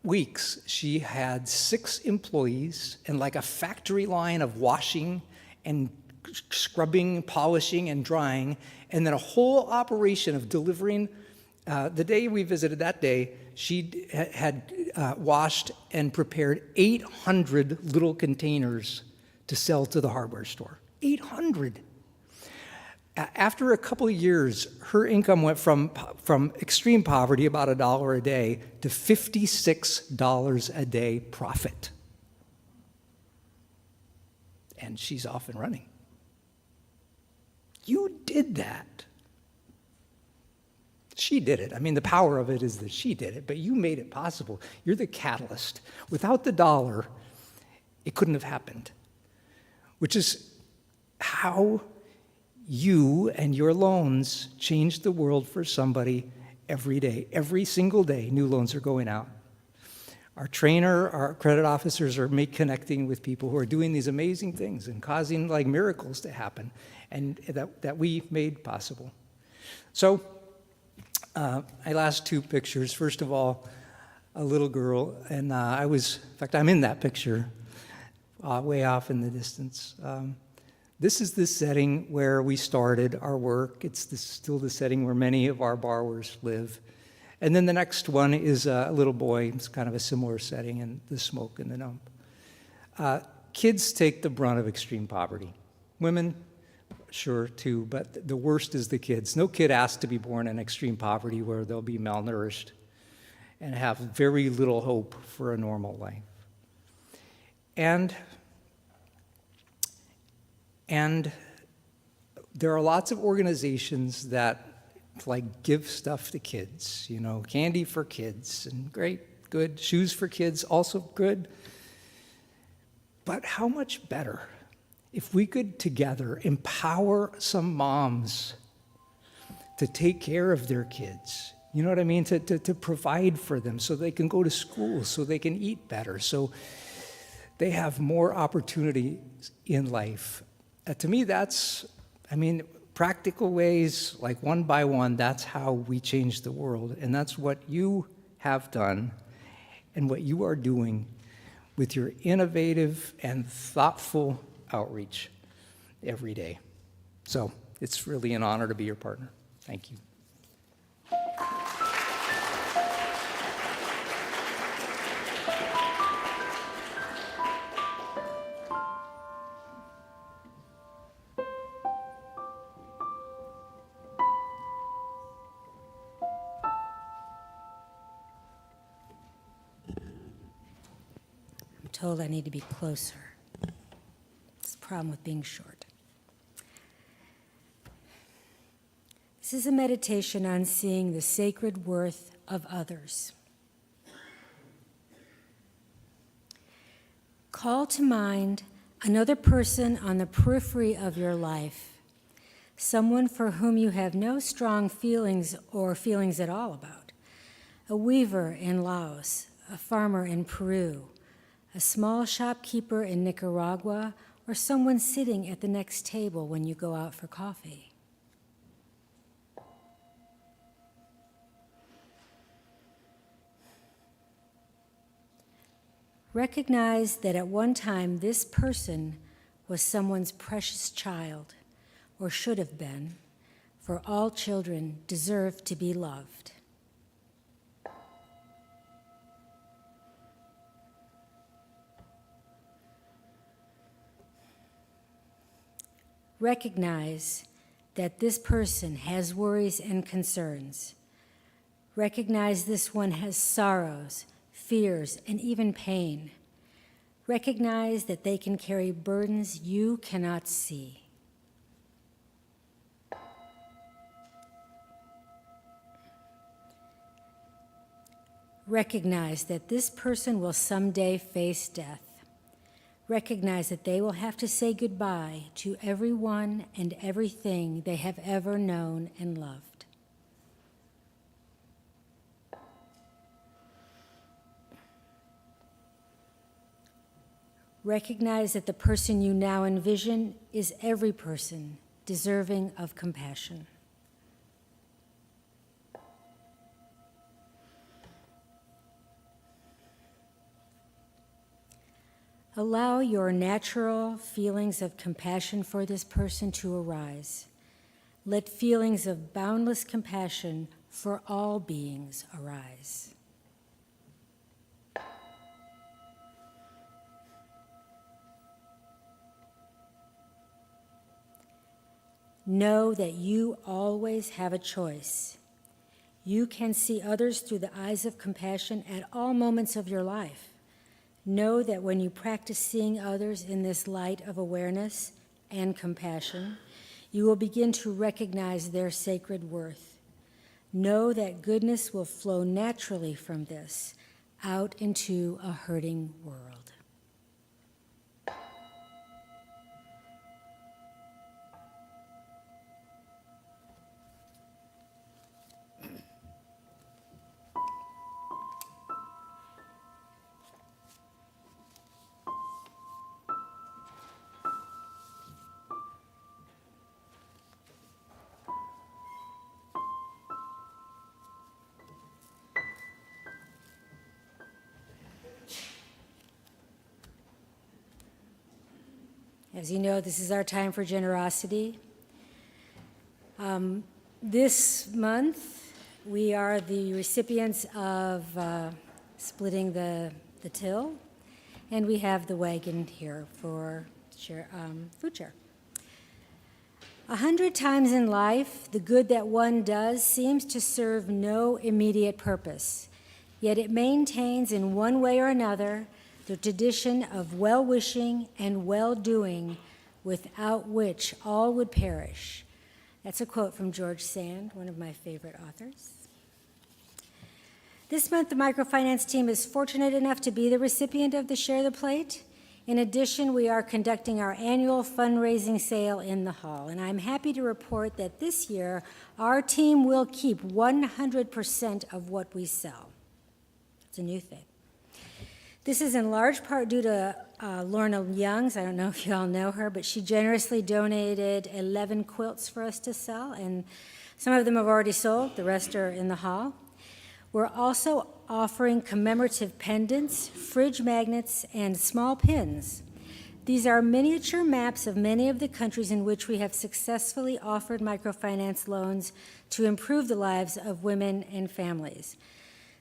Speaker 10: weeks, she had 6 employees and like a factory line of washing and scrubbing, polishing, and drying, and then a whole operation of delivering. The day we visited that day, she had washed and prepared 800 little containers to sell to the hardware store. 800. After a couple of years, her income went from extreme poverty, about $1 a day, to $56 a day profit. And she's off and running. You did that. She did it. I mean, the power of it is that she did it, but you made it possible. You're the catalyst. Without the dollar, it couldn't have happened, which is how you and your loans change the world for somebody every day. Every single day, new loans are going out. Our trainer, our credit officers are connecting with people who are doing these amazing things and causing like miracles to happen, and that we made possible. So, my last 2 pictures. First of all, a little girl, and in fact, I'm in that picture, way off in the distance. This is the setting where we started our work. It's still the setting where many of our borrowers live. And then the next one is a little boy. It's kind of a similar setting, and the smoke and the dump. Kids take the brunt of extreme poverty. Women, sure, too, but the worst is the kids. No kid asks to be born in extreme poverty where they'll be malnourished and have very little hope for a normal life. And there are lots of organizations that like give stuff to kids, candy for kids, and great, good. Shoes for kids, also good. But how much better if we could together empower some moms to take care of their kids, you know what I mean? To provide for them so they can go to school, so they can eat better, so they have more opportunities in life. To me, practical ways, like one by one, that's how we change the world. And that's what you have done and what you are doing with your innovative and thoughtful outreach every day. So it's really an honor to be your partner. Thank you.
Speaker 3: Told I need to be closer. It's the problem with being short. This is a meditation on seeing the sacred worth of others. Call to mind another person on the periphery of your life, someone for whom you have no strong feelings or feelings at all about. A weaver in Laos, a farmer in Peru, a small shopkeeper in Nicaragua, or someone sitting at the next table when you go out for coffee. Recognize that at one time this person was someone's precious child, or should have been, for all children deserve to be loved. Recognize that this person has worries and concerns. Recognize this one has sorrows, fears, and even pain. Recognize that they can carry burdens you cannot see. Recognize that this person will someday face death. Recognize that they will have to say goodbye to everyone and everything they have ever known and loved. Recognize that the person you now envision is every person deserving of compassion. Allow your natural feelings of compassion for this person to arise. Let feelings of boundless compassion for all beings arise. Know that you always have a choice. You can see others through the eyes of compassion at all moments of your life. Know that when you practice seeing others in this light of awareness and compassion, you will begin to recognize their sacred worth. Know that goodness will flow naturally from this out into a hurting world. As you know, this is our time for generosity. This month, we are the recipients of splitting the till, and we have the wagon here for food share. 100 times in life, the good that one does seems to serve no immediate purpose, yet it maintains in one way or another the tradition of well-wishing and well-doing, without which all would perish. That's a quote from George Sand, one of my favorite authors. This month, the microfinance team is fortunate enough to be the recipient of the Share the Plate. In addition, we are conducting our annual fundraising sale in the hall, and I'm happy to report that this year, our team will keep 100% of what we sell. It's a new thing. This is in large part due to Lorna Youngs. I don't know if you all know her, but she generously donated 11 quilts for us to sell, and some of them have already sold. The rest are in the hall. We're also offering commemorative pendants, fridge magnets, and small pins. These are miniature maps of many of the countries in which we have successfully offered microfinance loans to improve the lives of women and families.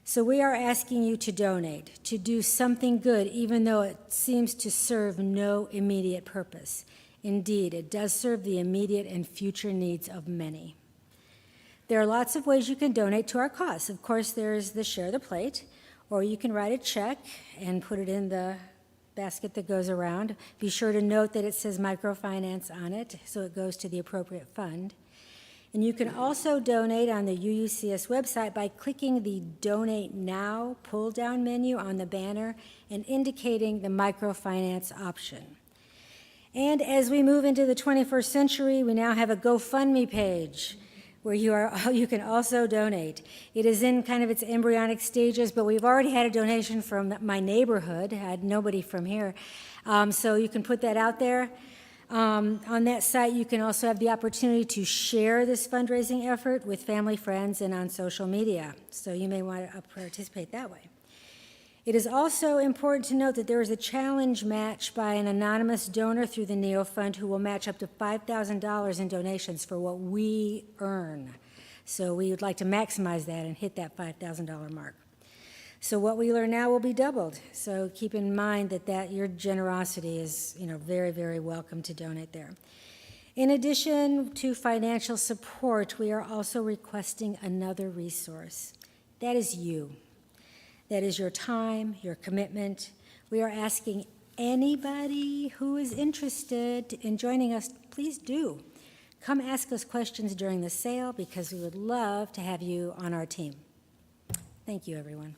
Speaker 3: So we are asking you to donate, to do something good, even though it seems to serve no immediate purpose. Indeed, it does serve the immediate and future needs of many. There are lots of ways you can donate to our cause. Of course, there's the Share the Plate, or you can write a check and put it in the basket that goes around. Be sure to note that it says microfinance on it, so it goes to the appropriate fund. And you can also donate on the UUCS website by clicking the Donate Now pull-down menu on the banner and indicating the microfinance option. And as we move into the 21st century, we now have a GoFundMe page where you can also donate. It is in kind of its embryonic stages, but we've already had a donation from my neighborhood. I had nobody from here. So you can put that out there. On that site, you can also have the opportunity to share this fundraising effort with family, friends, and on social media. So you may want to participate that way. It is also important to note that there is a challenge match by an anonymous donor through the NEO Fund who will match up to $5,000 in donations for what we earn. So we would like to maximize that and hit that $5,000 mark. So what we learn now will be doubled. So keep in mind that your generosity is, very, very welcome to donate there. In addition to financial support, we are also requesting another resource. That is you. That is your time, your commitment. We are asking anybody who is interested in joining us, please do. Come ask us questions during the sale because we would love to have you on our team. Thank you, everyone.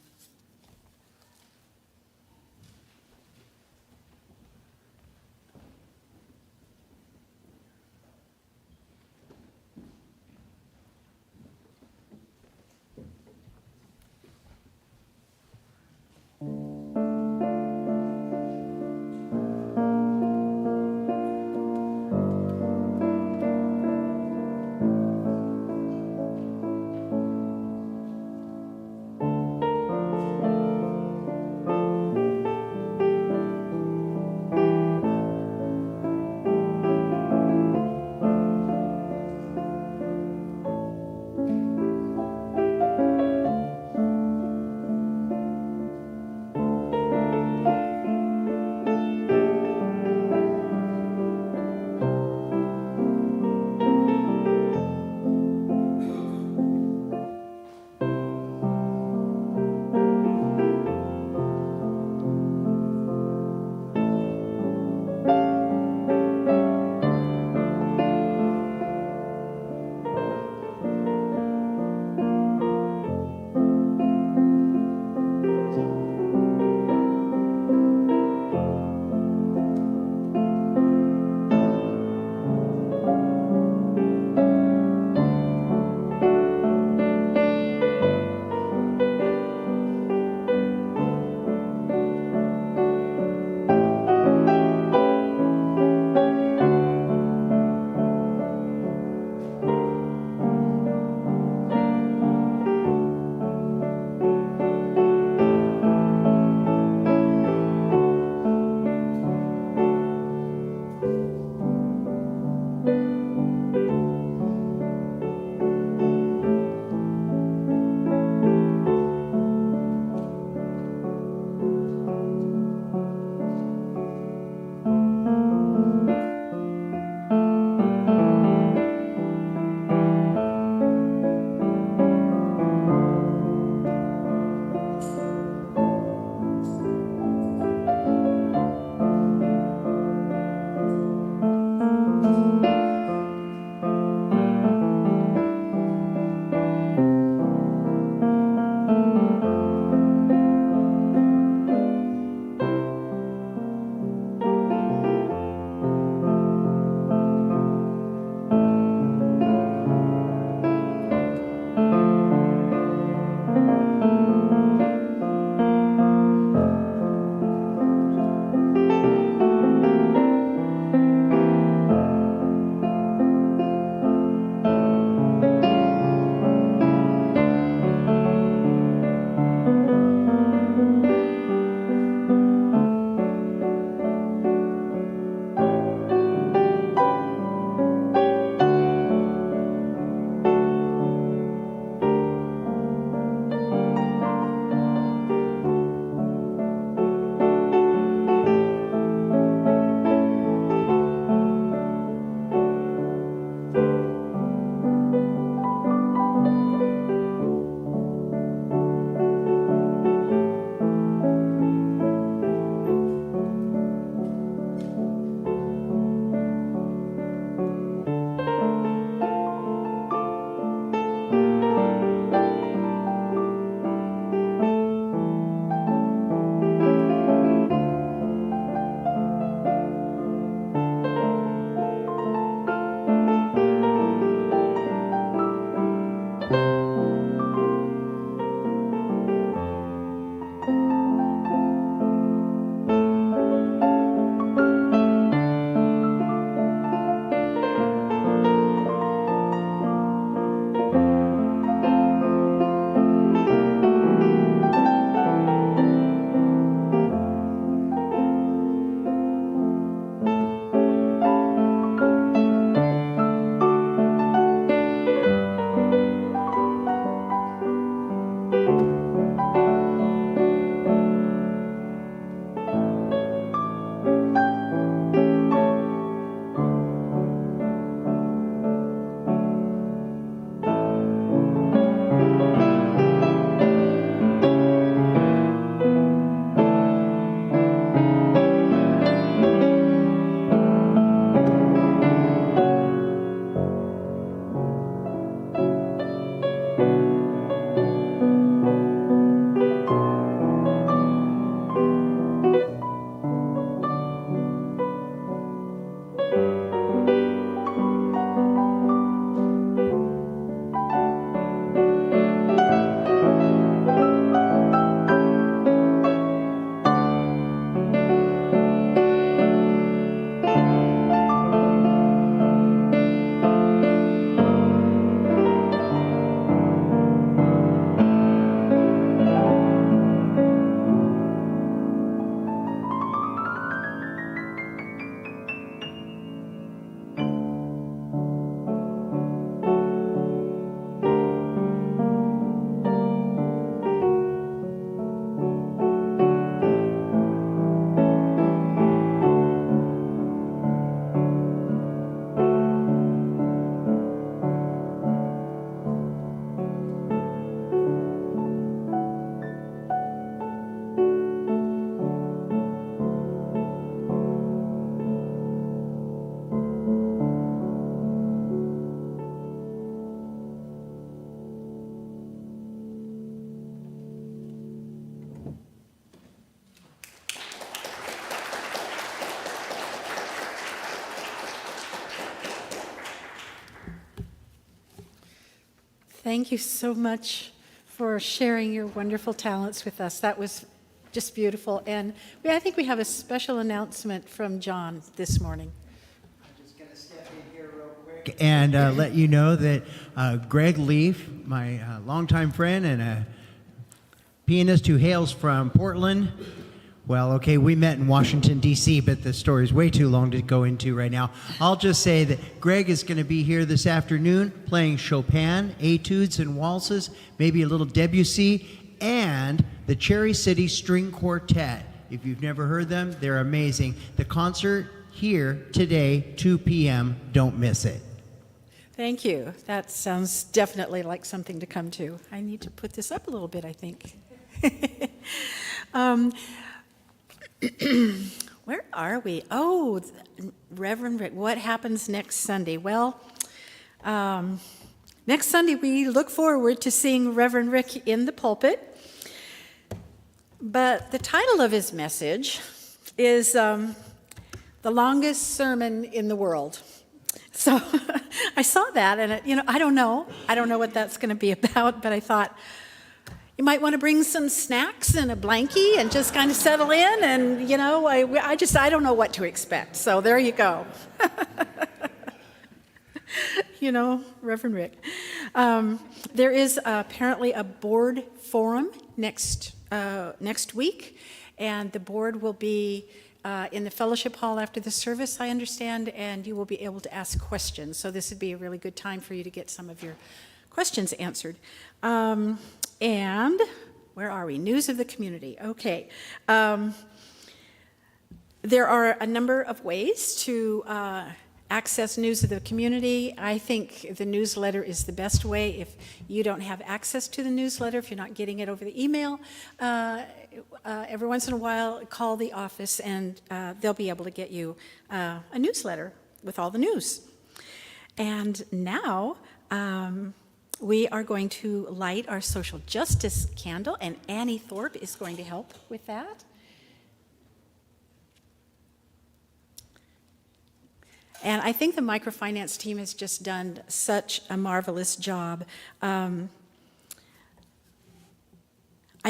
Speaker 2: Thank you so much for sharing your wonderful talents with us. That was just beautiful. And I think we have a special announcement from John this morning.
Speaker 11: I'm just going to step in here real quick and let you know that Greg Leaf, my longtime friend and a pianist who hails from Portland. Well, okay, we met in Washington, D.C., but the story is way too long to go into right now. I'll just say that Greg is going to be here this afternoon playing Chopin, etudes and waltzes, maybe a little Debussy, and the Cherry City String Quartet. If you've never heard them, they're amazing. The concert here today, 2 p.m., don't miss it.
Speaker 2: Thank you. That sounds definitely like something to come to. I need to put this up a little bit, I think. Where are we? Oh, Reverend Rick, what happens next Sunday? Well, next Sunday we look forward to seeing Reverend Rick in the pulpit. But the title of his message is The Longest Sermon in the World. So I saw that, and I don't know what that's going to be about, but I thought, you might want to bring some snacks and a blankie and just kind of settle in. And, I don't know what to expect. So there you go. Reverend Rick. There is apparently a board forum next week. And the board will be in the fellowship hall after the service, I understand. And you will be able to ask questions. So this would be a really good time for you to get some of your questions answered. And where are we? News of the community. Okay. There are a number of ways to access news of the community. I think the newsletter is the best way. If you don't have access to the newsletter, if you're not getting it over the email, every once in a while, call the office and they'll be able to get you a newsletter with all the news. And now, we are going to light our social justice candle, and Annie Thorpe is going to help with that. And I think the microfinance team has just done such a marvelous job. I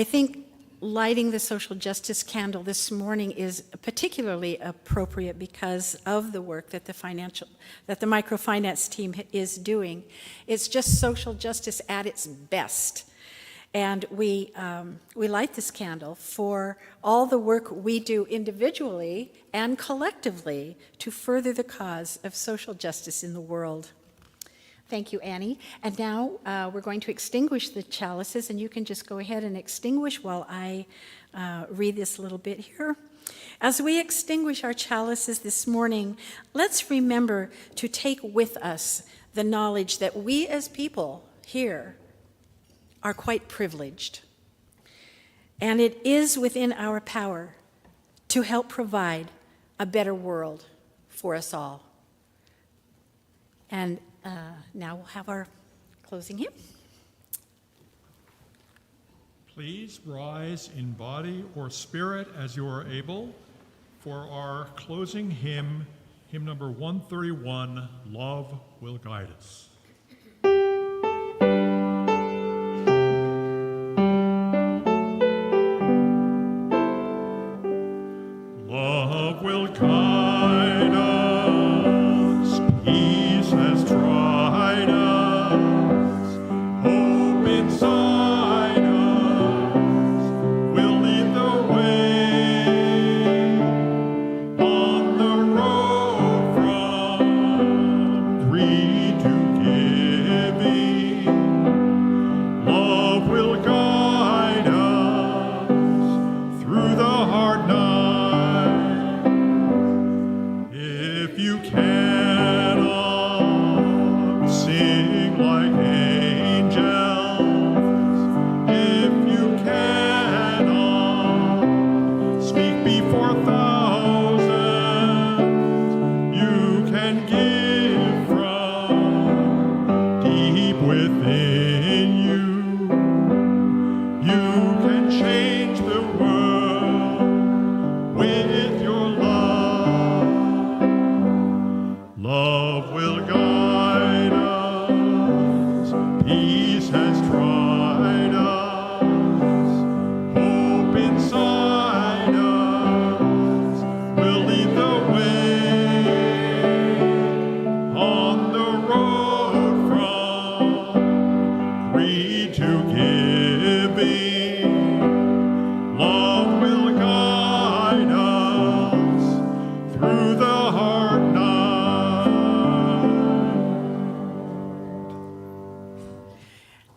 Speaker 2: think lighting the social justice candle this morning is particularly appropriate because of the work that the microfinance team is doing. It's just social justice at its best. And we light this candle for all the work we do individually and collectively to further the cause of social justice in the world. Thank you, Annie. And now we're going to extinguish the chalices, and you can just go ahead and extinguish while I read this little bit here. As we extinguish our chalices this morning, let's remember to take with us the knowledge that we as people here are quite privileged. And it is within our power to help provide a better world for us all. And now we'll have our closing hymn.
Speaker 1: Please rise in body or spirit as you are able for our closing hymn, hymn number 131, Love Will Guide Us. Love will guide us, peace has tried us, hope inside us will lead the way on the road from greed to giving. Love will guide us through the hard night. If you cannot sing like angels, if you cannot speak before thousands, you can give from deep within you. You can change the world with your love. Love will guide us, peace has tried us, hope inside us will lead the way on the road from greed to giving. Love will guide us through the hard night.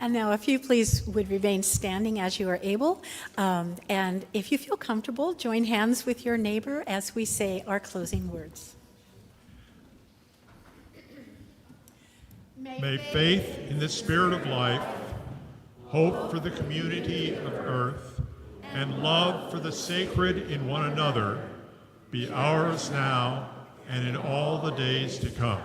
Speaker 2: And now, if you please would remain standing as you are able. And if you feel comfortable, join hands with your neighbor as we say our closing words.
Speaker 1: May faith in the spirit of life, hope for the community of earth, and love for the sacred in one another be ours now and in all the days to come.